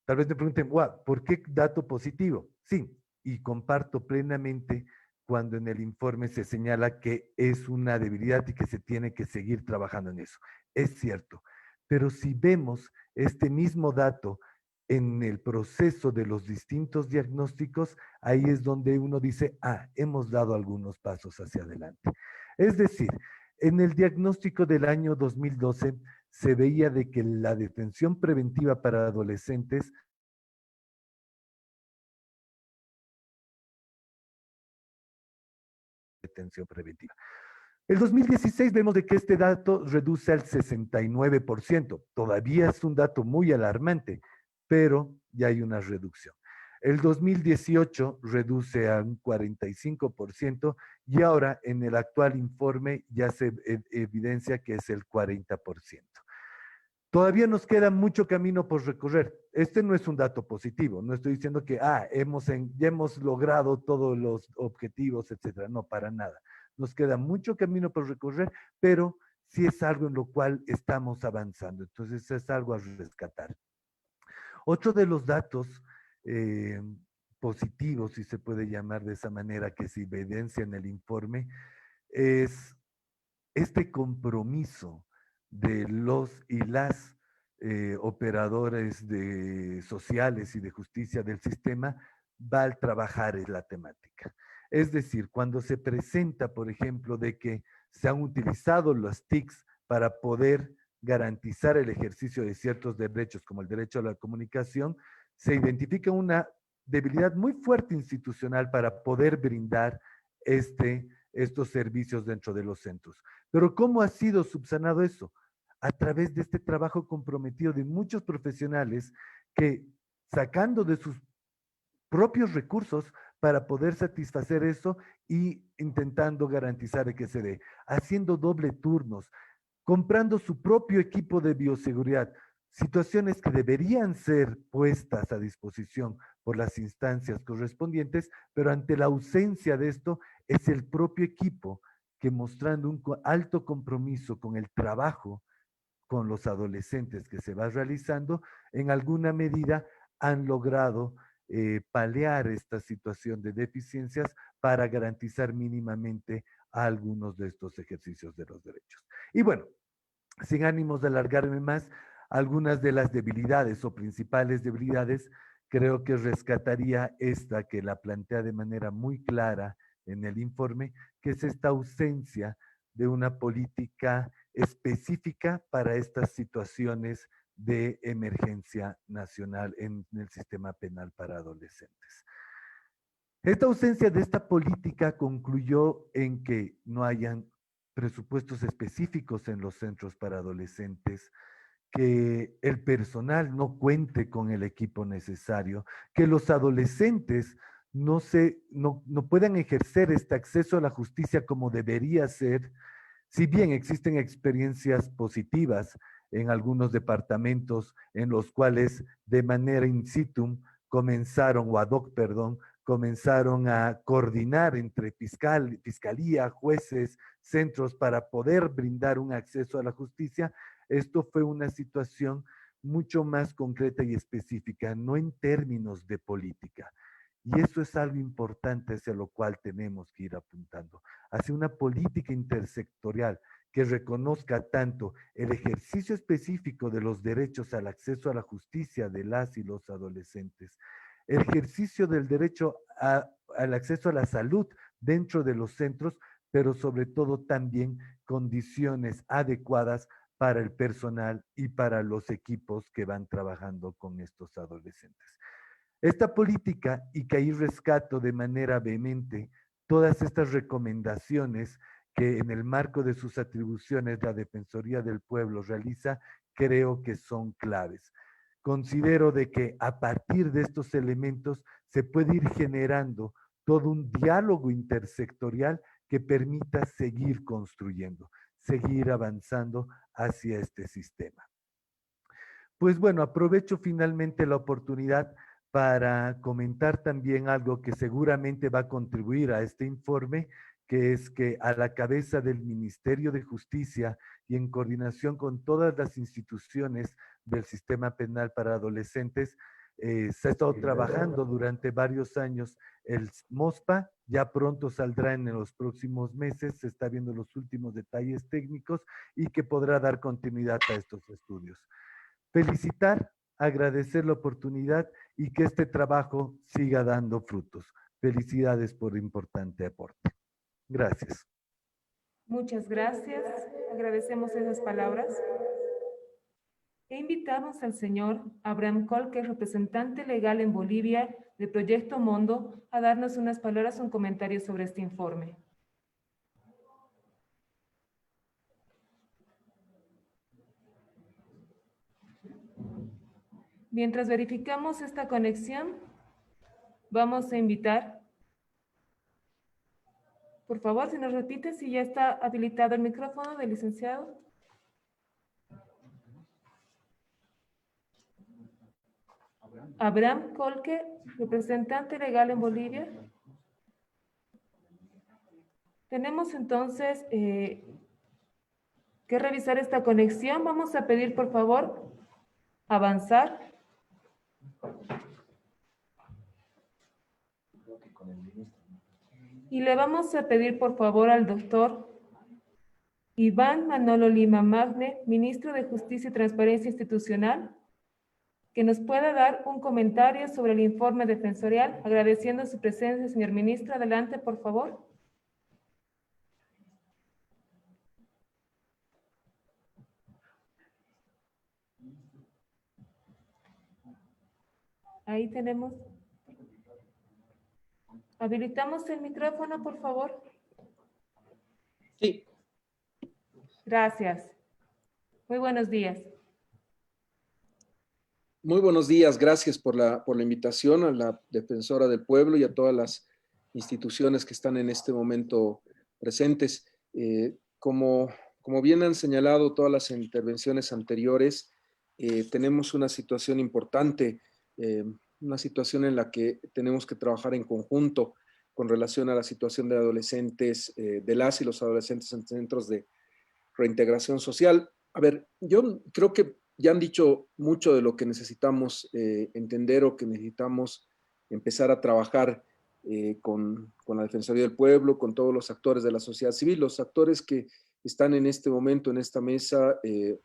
G: Tal vez me pregunten, wow, ¿por qué dato positivo? Sí, y comparto plenamente cuando en el informe se señala que es una debilidad y que se tiene que seguir trabajando en eso. Es cierto, pero si vemos este mismo dato en el proceso de los distintos diagnósticos, ahí es donde uno dice, hemos dado algunos pasos hacia adelante. Es decir, en el diagnóstico del año 2012 se veía de que la detención preventiva para adolescentes detención preventiva. El 2016 vemos de que este dato reduce al 69%. Todavía es un dato muy alarmante, pero ya hay una reducción. El 2018 reduce a un 45% y ahora en el actual informe ya se evidencia que es el 40%. Todavía nos queda mucho camino por recorrer. Este no es un dato positivo. No estoy diciendo que ya hemos logrado todos los objetivos, etcétera. No, para nada. Nos queda mucho camino por recorrer, pero sí es algo en lo cual estamos avanzando. Entonces es algo a rescatar. Otro de los datos positivos, si se puede llamar de esa manera, que se evidencia en el informe, es este compromiso de los y las operadores sociales y de justicia del sistema va al trabajar en la temática. Es decir, cuando se presenta, por ejemplo, de que se han utilizado las TICs para poder garantizar el ejercicio de ciertos derechos, como el derecho a la comunicación, se identifica una debilidad muy fuerte institucional para poder brindar estos servicios dentro de los centros. Pero ¿cómo ha sido subsanado eso? A través de este trabajo comprometido de muchos profesionales que, sacando de sus propios recursos para poder satisfacer eso y intentando garantizar que se dé, haciendo doble turnos, comprando su propio equipo de bioseguridad, situaciones que deberían ser puestas a disposición por las instancias correspondientes, pero ante la ausencia de esto es el propio equipo que, mostrando un alto compromiso con el trabajo con los adolescentes que se va realizando, en alguna medida han logrado paliar esta situación de deficiencias para garantizar mínimamente algunos de estos ejercicios de los derechos. Y bueno, sin ánimos de alargarme más, algunas de las debilidades o principales debilidades, creo que rescataría esta que la plantea de manera muy clara en el informe, que es esta ausencia de una política específica para estas situaciones de emergencia nacional en el sistema penal para adolescentes. Esta ausencia de esta política concluyó en que no hayan presupuestos específicos en los centros para adolescentes, que el personal no cuente con el equipo necesario, que los adolescentes no puedan ejercer este acceso a la justicia como debería ser, si bien existen experiencias positivas en algunos departamentos en los cuales de manera in situ comenzaron, o ad hoc, perdón, comenzaron a coordinar entre fiscalía, jueces, centros para poder brindar un acceso a la justicia. Esto fue una situación mucho más concreta y específica, no en términos de política. Y eso es algo importante hacia lo cual tenemos que ir apuntando, hacia una política intersectorial que reconozca tanto el ejercicio específico de los derechos al acceso a la justicia de las y los adolescentes, el ejercicio del derecho al acceso a la salud dentro de los centros, pero sobre todo también condiciones adecuadas para el personal y para los equipos que van trabajando con estos adolescentes. Esta política, y que ahí rescato de manera vehemente todas estas recomendaciones que en el marco de sus atribuciones la Defensoría del Pueblo realiza, creo que son claves. Considero de que a partir de estos elementos se puede ir generando todo un diálogo intersectorial que permita seguir construyendo, seguir avanzando hacia este sistema. Pues bueno, aprovecho finalmente la oportunidad para comentar también algo que seguramente va a contribuir a este informe, que es que a la cabeza del Ministerio de Justicia y en coordinación con todas las instituciones del sistema penal para adolescentes, se ha estado trabajando durante varios años el MOSPA, ya pronto saldrá en los próximos meses, se está viendo los últimos detalles técnicos y que podrá dar continuidad a estos estudios. Felicitar, agradecer la oportunidad y que este trabajo siga dando frutos. Felicidades por importante aporte. Gracias.
B: Muchas gracias. Agradecemos esas palabras. E invitamos al señor Abraham Col, que es representante legal en Bolivia del Proyecto Mondo, a darnos unas palabras, un comentario sobre este informe. Mientras verificamos esta conexión, Vamos a invitar, por favor, si nos repite si ya está habilitado el micrófono del licenciado. Abraham Colque, representante legal en Bolivia. Tenemos entonces que revisar esta conexión. Vamos a pedir, por favor, avanzar. Y le vamos a pedir, por favor, al doctor Iván Manolo Lima Magne, ministro de Justicia y Transparencia Institucional, que nos pueda dar un comentario sobre el informe defensorial, agradeciendo su presencia, señor ministro. Adelante, por favor. Ahí tenemos. Habilitamos el micrófono, por favor.
H: Sí.
B: Gracias. Muy buenos días.
H: Muy buenos días. Gracias por la invitación a la Defensora del Pueblo y a todas las instituciones que están en este momento presentes. Como bien han señalado todas las intervenciones anteriores, tenemos una situación importante, una situación en la que tenemos que trabajar en conjunto con relación a la situación de adolescentes, de las y los adolescentes en centros de reintegración social. A ver, yo creo que ya han dicho mucho de lo que necesitamos entender o que necesitamos empezar a trabajar con la Defensoría del Pueblo, con todos los actores de la sociedad civil, los actores que están en este momento en esta mesa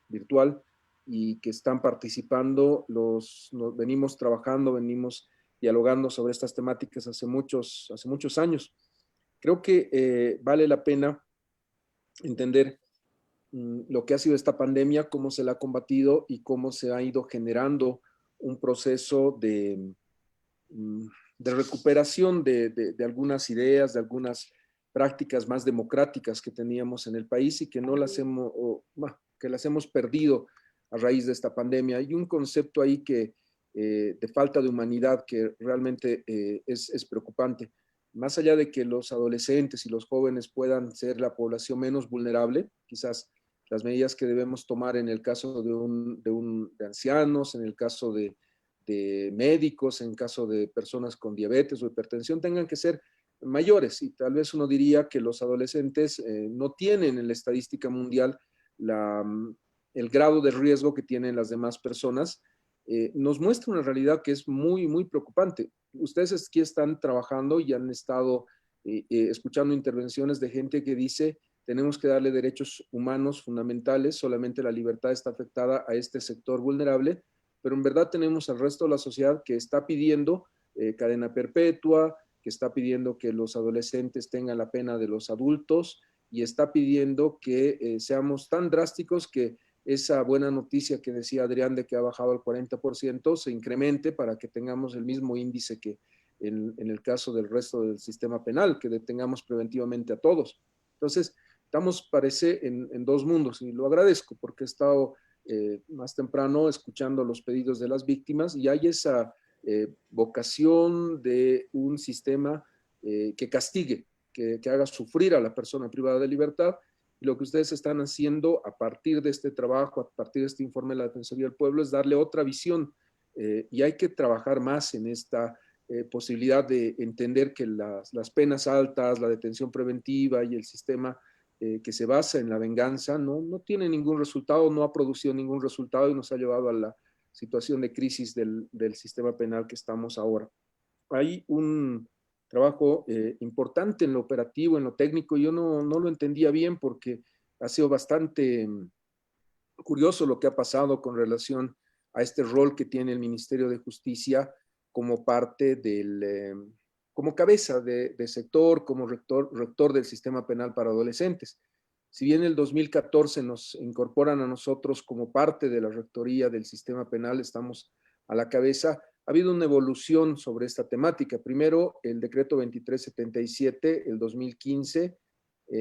H: virtual y que están participando. Nos venimos trabajando, venimos dialogando sobre estas temáticas hace muchos años. Creo que vale la pena entender lo que ha sido esta pandemia, cómo se la ha combatido y cómo se ha ido generando un proceso de recuperación de algunas ideas, de algunas prácticas más democráticas que teníamos en el país y que no las hemos, que las hemos perdido a raíz de esta pandemia. Hay un concepto ahí que de falta de humanidad que realmente es preocupante. Más allá de que los adolescentes y los jóvenes puedan ser la población menos vulnerable, quizás las medidas que debemos tomar en el caso de ancianos, en el caso de médicos, en caso de personas con diabetes o hipertensión, tengan que ser mayores. Y tal vez uno diría que los adolescentes no tienen en la estadística mundial el grado de riesgo que tienen las demás personas. Nos muestra una realidad que es muy, muy preocupante. Ustedes aquí están trabajando y han estado escuchando intervenciones de gente que dice: tenemos que darle derechos humanos fundamentales, solamente la libertad está afectada a este sector vulnerable, pero en verdad tenemos al resto de la sociedad que está pidiendo cadena perpetua, que está pidiendo que los adolescentes tengan la pena de los adultos y está pidiendo que seamos tan drásticos que esa buena noticia que decía Adrián de que ha bajado al 40% se incremente para que tengamos el mismo índice que en el caso del resto del sistema penal, que detengamos preventivamente a todos. Entonces, estamos, parece, en dos mundos y lo agradezco porque he estado más temprano escuchando los pedidos de las víctimas y hay esa vocación de un sistema que castigue, que haga sufrir a la persona privada de libertad. Y lo que ustedes están haciendo a partir de este trabajo, a partir de este informe de la Defensoría del Pueblo, es darle otra visión y hay que trabajar más en esta posibilidad de entender que las penas altas, la detención preventiva y el sistema que se basa en la venganza no tiene ningún resultado, no ha producido ningún resultado y nos ha llevado a la situación de crisis del sistema penal que estamos ahora. Hay un trabajo importante en lo operativo, en lo técnico. Yo no lo entendía bien porque ha sido bastante curioso lo que ha pasado con relación a este rol que tiene el Ministerio de Justicia como parte como cabeza de sector, como rector del sistema penal para adolescentes. Si bien en el 2014 nos incorporan a nosotros como parte de la rectoría del sistema penal, estamos a la cabeza, ha habido una evolución sobre esta temática. Primero, el decreto 2377, el 2015,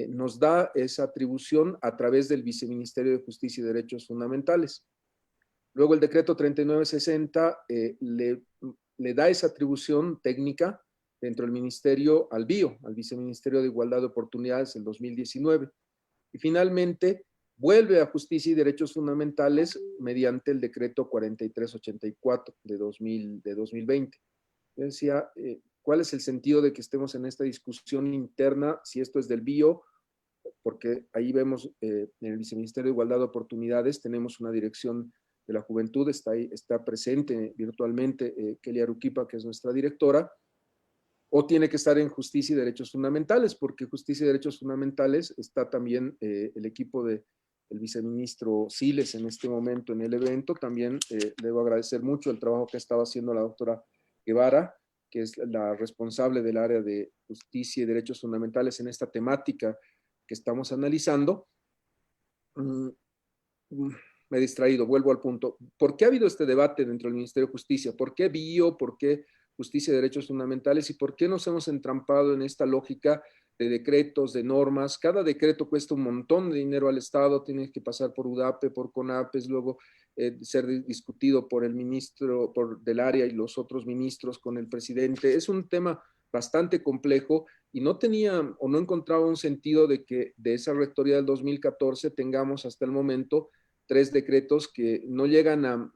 H: nos da esa atribución a través del Viceministerio de Justicia y Derechos Fundamentales. Luego el decreto 3960 le le da esa atribución técnica dentro del ministerio al BIO, al Viceministerio de Igualdad de Oportunidades, en 2019. Y finalmente vuelve a Justicia y Derechos Fundamentales mediante el decreto 4384 de 2020. Yo decía, ¿cuál es el sentido de que estemos en esta discusión interna, si esto es del BIO? Porque ahí vemos en el Viceministerio de Igualdad de Oportunidades tenemos una dirección de la juventud, está presente virtualmente Kelly Aruquipa, que es nuestra directora, o tiene que estar en Justicia y Derechos Fundamentales, porque Justicia y Derechos Fundamentales está también el equipo del viceministro Siles en este momento en el evento. También debo agradecer mucho el trabajo que ha estado haciendo la doctora Guevara, que es la responsable del área de Justicia y Derechos Fundamentales en esta temática que estamos analizando. Me he distraído, vuelvo al punto. ¿Por qué ha habido este debate dentro del Ministerio de Justicia? ¿Por qué BIO? ¿Por qué Justicia y Derechos Fundamentales? ¿Y por qué nos hemos entrampado en esta lógica de decretos, de normas? Cada decreto cuesta un montón de dinero al Estado, tiene que pasar por UDAPE, por CONAPES, luego ser discutido por el ministro del área y los otros ministros con el presidente. Es un tema bastante complejo y no tenía o no encontraba un sentido de que de esa rectoría del 2014 tengamos hasta el momento 3 decretos que no llegan a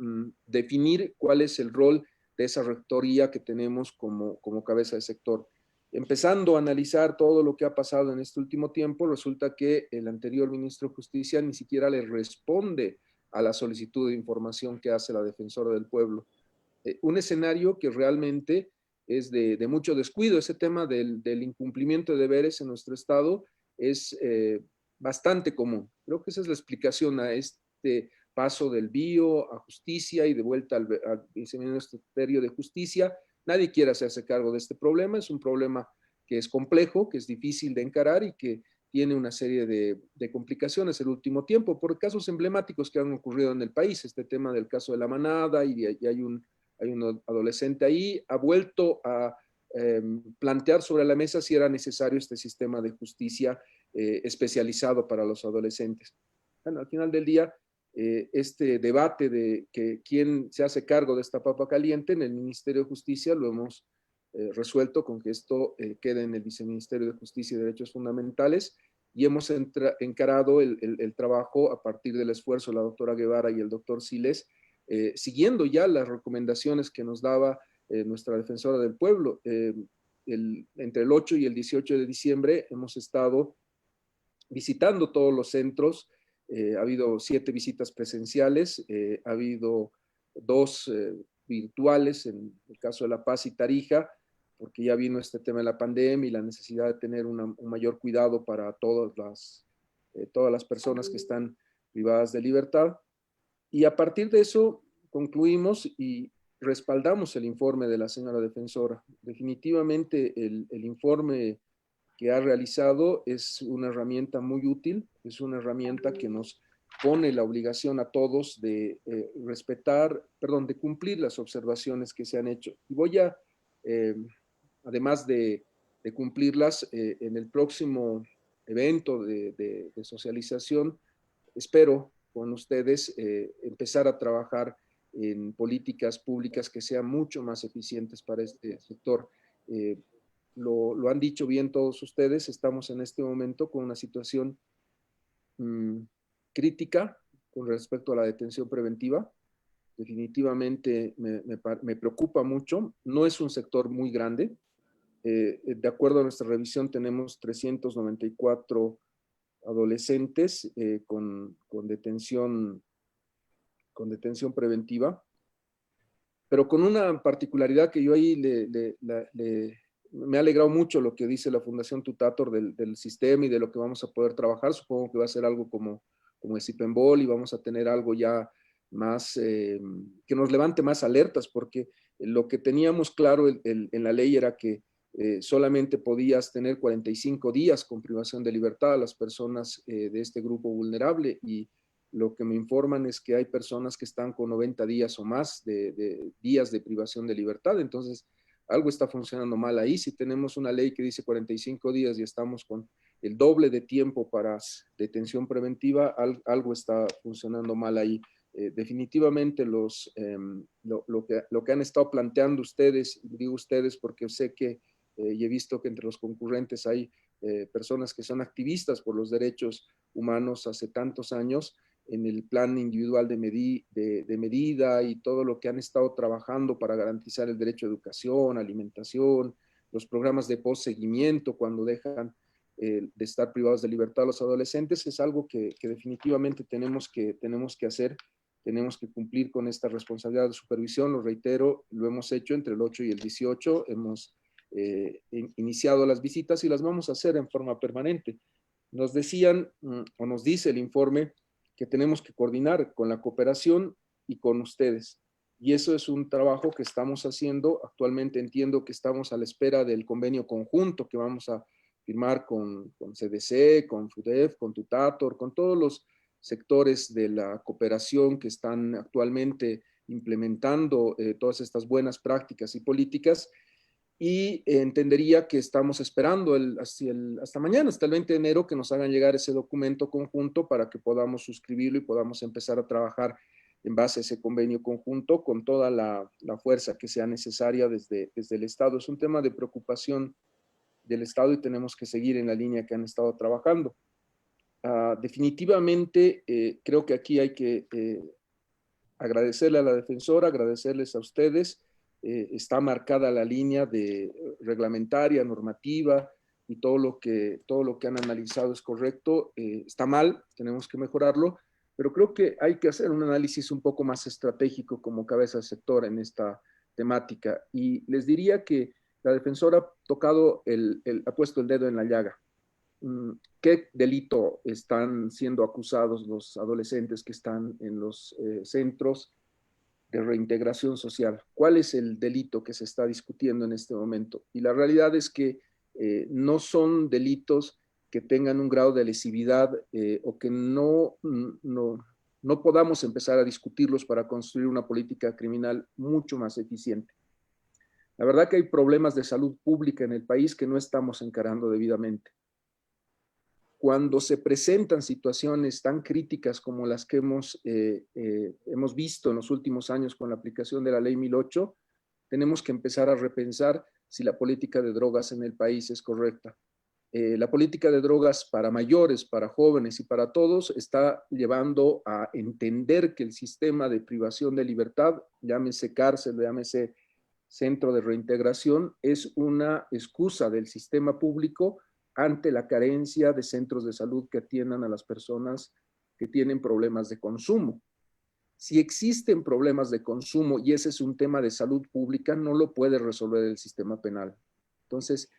H: definir cuál es el rol de esa rectoría que tenemos como cabeza de sector. Empezando a analizar todo lo que ha pasado en este último tiempo, resulta que el anterior ministro de Justicia ni siquiera le responde a la solicitud de información que hace la Defensora del Pueblo. Un escenario que realmente es de mucho descuido. Ese tema del incumplimiento de deberes en nuestro Estado es bastante común. Creo que esa es la explicación a este paso del BIO a Justicia y de vuelta al Viceministerio de Justicia. Nadie quiere hacerse cargo de este problema. Es un problema que es complejo, que es difícil de encarar y que tiene una serie de complicaciones el último tiempo por casos emblemáticos que han ocurrido en el país. Este tema del caso de la manada y hay un adolescente ahí, ha vuelto a plantear sobre la mesa si era necesario este sistema de justicia especializado para los adolescentes. Bueno, al final del día, este debate de que quién se hace cargo de esta papa caliente en el Ministerio de Justicia lo hemos resuelto con que esto quede en el Viceministerio de Justicia y Derechos Fundamentales y hemos encarado el trabajo a partir del esfuerzo de la doctora Guevara y el doctor Siles, siguiendo ya las recomendaciones que nos daba nuestra Defensora del Pueblo. Entre el 8 y el 18 de diciembre hemos estado visitando todos los centros. Ha habido 7 visitas presenciales, ha habido 2 virtuales en el caso de La Paz y Tarija, porque ya vino este tema de la pandemia y la necesidad de tener un mayor cuidado para todas las personas que están privadas de libertad. Y a partir de eso concluimos y respaldamos el informe de la señora defensora. Definitivamente el informe que ha realizado es una herramienta muy útil, es una herramienta que nos pone la obligación a todos de de cumplir las observaciones que se han hecho. Y voy a, además de cumplirlas, en el próximo evento de socialización, espero con ustedes empezar a trabajar en políticas públicas que sean mucho más eficientes para este sector. Lo han dicho bien todos ustedes, estamos en este momento con una situación crítica con respecto a la detención preventiva. Definitivamente me preocupa mucho. No es un sector muy grande. De acuerdo a nuestra revisión, tenemos 394 adolescentes con detención preventiva, pero con una particularidad que yo ahí me ha alegrado mucho lo que dice la Fundación Tutator del sistema y de lo que vamos a poder trabajar. Supongo que va a ser algo como el CIPENBOL y vamos a tener algo ya más, que nos levante más alertas, porque lo que teníamos claro en la ley era que solamente podías tener 45 días con privación de libertad a las personas de este grupo vulnerable, y lo que me informan es que hay personas que están con 90 días o más de días de privación de libertad. Entonces, algo está funcionando mal ahí. Si tenemos una ley que dice 45 días y estamos con el doble de tiempo para detención preventiva, algo está funcionando mal ahí. definitivamente lo que han estado planteando ustedes, digo ustedes porque sé que y he visto que entre los concurrentes hay personas que son activistas por los derechos humanos hace tantos años, en el plan individual de medida y todo lo que han estado trabajando para garantizar el derecho a educación, alimentación, los programas de postseguimiento cuando dejan de estar privados de libertad a los adolescentes, es algo que definitivamente tenemos que hacer. Tenemos que cumplir con esta responsabilidad de supervisión, lo reitero, lo hemos hecho entre el 8 y el 18, hemos iniciado las visitas y las vamos a hacer en forma permanente. Nos decían, o nos dice el informe, que tenemos que coordinar con la cooperación y con ustedes. Y eso es un trabajo que estamos haciendo. Actualmente entiendo que estamos a la espera del convenio conjunto que vamos a firmar con CDC, con FUDEF, con Tutator, con todos los sectores de la cooperación que están actualmente implementando todas estas buenas prácticas y políticas, y entendería que estamos esperando hasta mañana, hasta el 20 de enero, que nos hagan llegar ese documento conjunto para que podamos suscribirlo y podamos empezar a trabajar en base a ese convenio conjunto con toda la fuerza que sea necesaria desde el Estado. Es un tema de preocupación del Estado y tenemos que seguir en la línea que han estado trabajando. Definitivamente creo que aquí hay que agradecerle a la defensora, agradecerles a ustedes. Está marcada la línea de reglamentaria, normativa, y todo lo que han analizado es correcto. Está mal, tenemos que mejorarlo, pero creo que hay que hacer un análisis un poco más estratégico como cabeza de sector en esta temática. Y les diría que la defensora ha puesto el dedo en la llaga. ¿Qué delito están siendo acusados los adolescentes que están en los centros de reintegración social? ¿Cuál es el delito que se está discutiendo en este momento? Y la realidad es que no son delitos que tengan un grado de lesividad o que no podamos empezar a discutirlos para construir una política criminal mucho más eficiente. La verdad que hay problemas de salud pública en el país que no estamos encarando debidamente. Cuando se presentan situaciones tan críticas como las que hemos visto en los últimos años con la aplicación de la Ley 1008, tenemos que empezar a repensar si la política de drogas en el país es correcta. La política de drogas para mayores, para jóvenes y para todos está llevando a entender que el sistema de privación de libertad, llámese cárcel, llámese centro de reintegración, es una excusa del sistema público ante la carencia de centros de salud que atiendan a las personas que tienen problemas de consumo. Si existen problemas de consumo y ese es un tema de salud pública, no lo puede resolver el sistema penal. Entonces,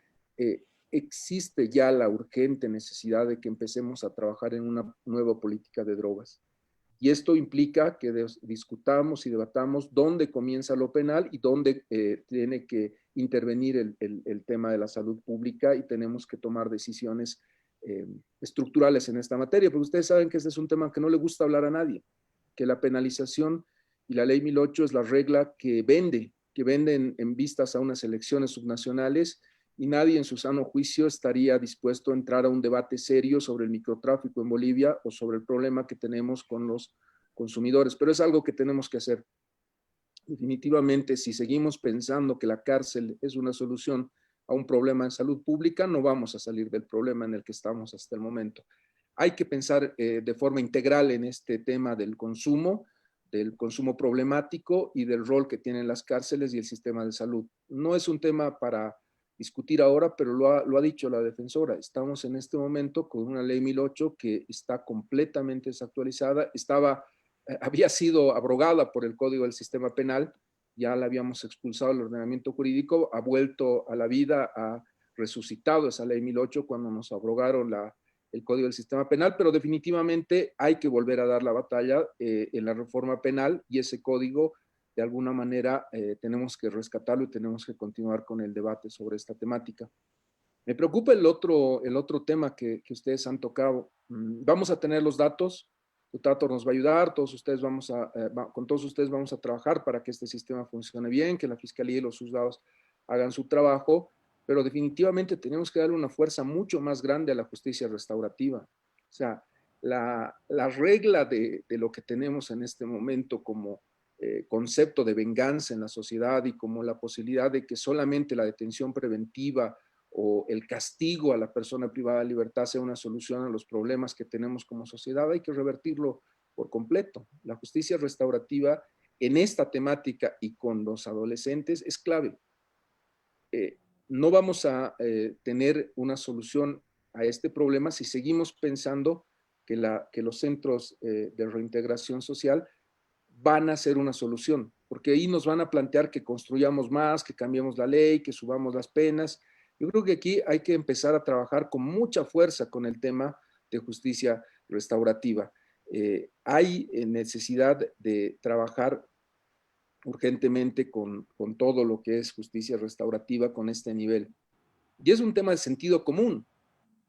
H: existe ya la urgente necesidad de que empecemos a trabajar en una nueva política de drogas. Y esto implica que discutamos y debatamos dónde comienza lo penal y dónde tiene que intervenir el tema de la salud pública, y tenemos que tomar decisiones estructurales en esta materia, porque ustedes saben que este es un tema que no le gusta hablar a nadie, que la penalización y la Ley 1008 es la regla que vende en vistas a unas elecciones subnacionales, y nadie en su sano juicio estaría dispuesto a entrar a un debate serio sobre el microtráfico en Bolivia o sobre el problema que tenemos con los consumidores. Pero es algo que tenemos que hacer. Definitivamente, si seguimos pensando que la cárcel es una solución a un problema de salud pública, no vamos a salir del problema en el que estamos hasta el momento. Hay que pensar de forma integral en este tema del consumo problemático y del rol que tienen las cárceles y el sistema de salud. No es un tema para discutir ahora, pero lo ha dicho la defensora. Estamos en este momento con una Ley 1008 que está completamente desactualizada. Había sido abrogada por el Código del Sistema Penal, ya la habíamos expulsado del ordenamiento jurídico, ha vuelto a la vida, ha resucitado esa Ley 1008 cuando nos abrogaron el Código del Sistema Penal, pero definitivamente hay que volver a dar la batalla en la reforma penal, y ese código de alguna manera tenemos que rescatarlo y tenemos que continuar con el debate sobre esta temática. Me preocupa el otro tema que ustedes han tocado. Vamos a tener los datos, Tutator nos va a ayudar, con todos ustedes vamos a trabajar para que este sistema funcione bien, que la Fiscalía y los juzgados hagan su trabajo, pero definitivamente tenemos que darle una fuerza mucho más grande a la justicia restaurativa. O sea, la regla de lo que tenemos en este momento como concepto de venganza en la sociedad y como la posibilidad de que solamente la detención preventiva o el castigo a la persona privada de libertad sea una solución a los problemas que tenemos como sociedad, hay que revertirlo por completo. La justicia restaurativa en esta temática y con los adolescentes es clave. No vamos a tener una solución a este problema si seguimos pensando que los centros de reintegración social van a ser una solución, porque ahí nos van a plantear que construyamos más, que cambiemos la ley, que subamos las penas. Yo creo que aquí hay que empezar a trabajar con mucha fuerza con el tema de justicia restaurativa. Hay necesidad de trabajar urgentemente con todo lo que es justicia restaurativa con este nivel. Y es un tema de sentido común.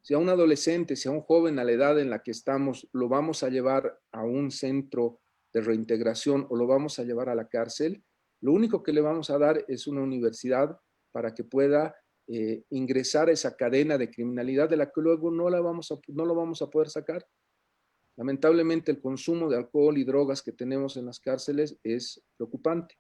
H: Si a un adolescente, si a un joven a la edad en la que estamos, lo vamos a llevar a un centro de reintegración o lo vamos a llevar a la cárcel, lo único que le vamos a dar es una universidad para que pueda ingresar a esa cadena de criminalidad de la que luego no lo vamos a poder sacar. Lamentablemente el consumo de alcohol y drogas que tenemos en las cárceles es preocupante.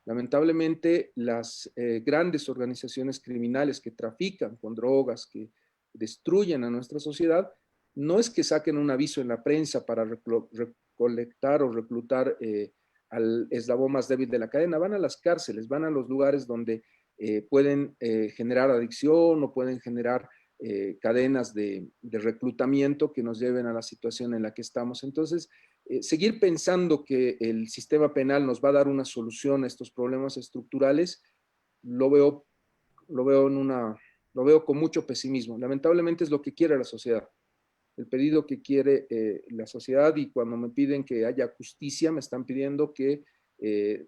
H: Lamentablemente las grandes organizaciones criminales que trafican con drogas, que destruyen a nuestra sociedad, no es que saquen un aviso en la prensa para recolectar o reclutar al eslabón más débil de la cadena, van a las cárceles, van a los lugares donde pueden generar adicción o pueden generar cadenas de reclutamiento que nos lleven a la situación en la que estamos. Entonces, seguir pensando que el sistema penal nos va a dar una solución a estos problemas estructurales, lo veo con mucho pesimismo. Lamentablemente es lo que quiere la sociedad. El pedido que quiere la sociedad, y cuando me piden que haya justicia, me están pidiendo que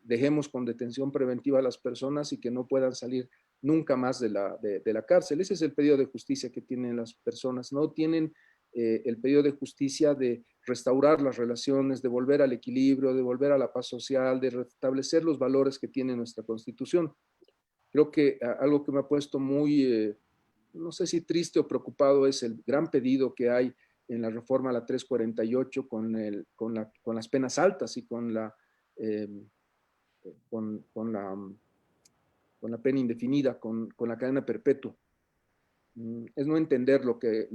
H: dejemos con detención preventiva a las personas y que no puedan salir nunca más de la cárcel. Ese es el pedido de justicia que tienen las personas. No tienen el pedido de justicia de restaurar las relaciones, de volver al equilibrio, de volver a la paz social, de restablecer los valores que tiene nuestra Constitución. Creo que algo que me ha puesto muy, no sé si triste o preocupado, es el gran pedido que hay en la reforma a la 348 con las penas altas y con la pena indefinida, con la cadena perpetua. Es no entender lo que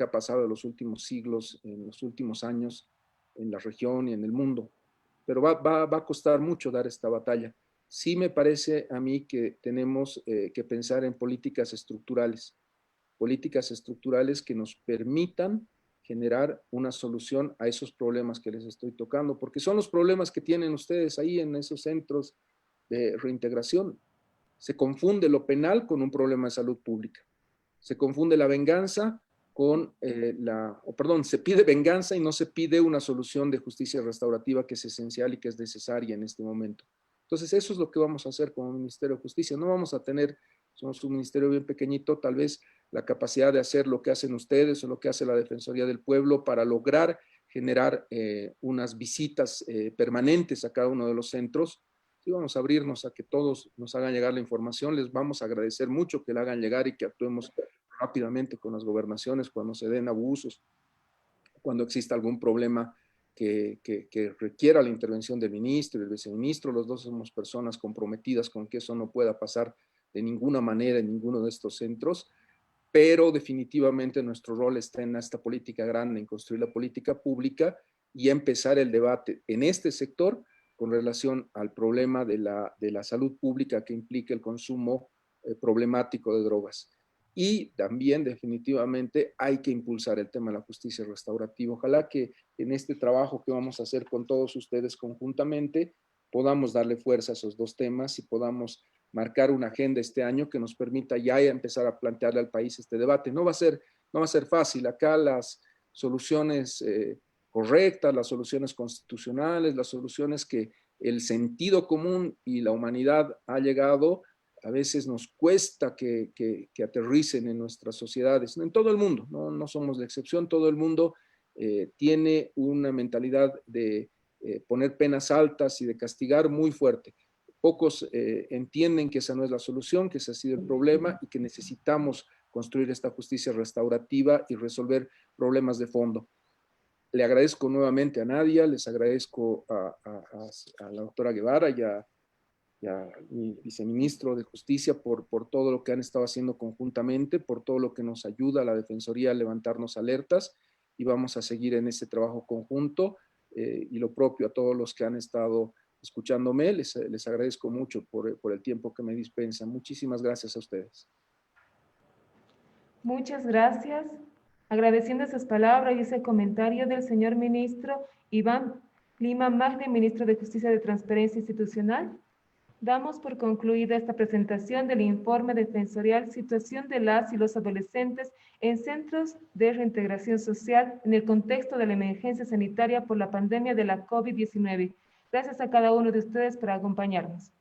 H: ha pasado en los últimos siglos, en los últimos años, en la región y en el mundo. Pero va a costar mucho dar esta batalla. Sí me parece a mí que tenemos que pensar en políticas estructurales que nos permitan generar una solución a esos problemas que les estoy tocando, porque son los problemas que tienen ustedes ahí en esos centros de reintegración. Se confunde lo penal con un problema de salud pública. Se confunde la venganza se pide venganza y no se pide una solución de justicia restaurativa que es esencial y que es necesaria en este momento. Entonces, eso es lo que vamos a hacer como Ministerio de Justicia. No vamos a tener, somos un ministerio bien pequeñito, tal vez la capacidad de hacer lo que hacen ustedes o lo que hace la Defensoría del Pueblo para lograr generar unas visitas permanentes a cada uno de los centros. Sí, vamos a abrirnos a que todos nos hagan llegar la información. Les vamos a agradecer mucho que la hagan llegar y que actuemos rápidamente con las gobernaciones cuando se den abusos, cuando exista algún problema que requiera la intervención del ministro y del viceministro. Los dos somos personas comprometidas con que eso no pueda pasar de ninguna manera en ninguno de estos centros, pero definitivamente nuestro rol está en esta política grande, en construir la política pública y empezar el debate en este sector con relación al problema de la salud pública que implica el consumo problemático de drogas. Y también definitivamente hay que impulsar el tema de la justicia restaurativa. Ojalá que en este trabajo que vamos a hacer con todos ustedes conjuntamente podamos darle fuerza a esos dos temas y podamos marcar una agenda este año que nos permita ya empezar a plantearle al país este debate. No va a ser fácil. Acá las soluciones correctas, las soluciones constitucionales, las soluciones que el sentido común y la humanidad ha llegado, a veces nos cuesta que aterricen en nuestras sociedades, en todo el mundo, no somos la excepción. Todo el mundo tiene una mentalidad de poner penas altas y de castigar muy fuerte. Pocos entienden que esa no es la solución, que ese ha sido el problema y que necesitamos construir esta justicia restaurativa y resolver problemas de fondo. Le agradezco nuevamente a Nadia, les agradezco a la doctora Guevara y a mi viceministro de Justicia por todo lo que han estado haciendo conjuntamente, por todo lo que nos ayuda a la Defensoría a levantarnos alertas, y vamos a seguir en ese trabajo conjunto, y lo propio a todos los que han estado escuchándome. Les agradezco mucho por el tiempo que me dispensan. Muchísimas gracias a ustedes.
B: Muchas gracias. Agradeciendo esas palabras y ese comentario del señor ministro Iván Lima Magne, ministro de Justicia y Transparencia Institucional, damos por concluida esta presentación del informe defensorial Situación de las y los adolescentes en centros de reintegración social en el contexto de la emergencia sanitaria por la pandemia de la COVID-19. Gracias a cada uno de ustedes por acompañarnos.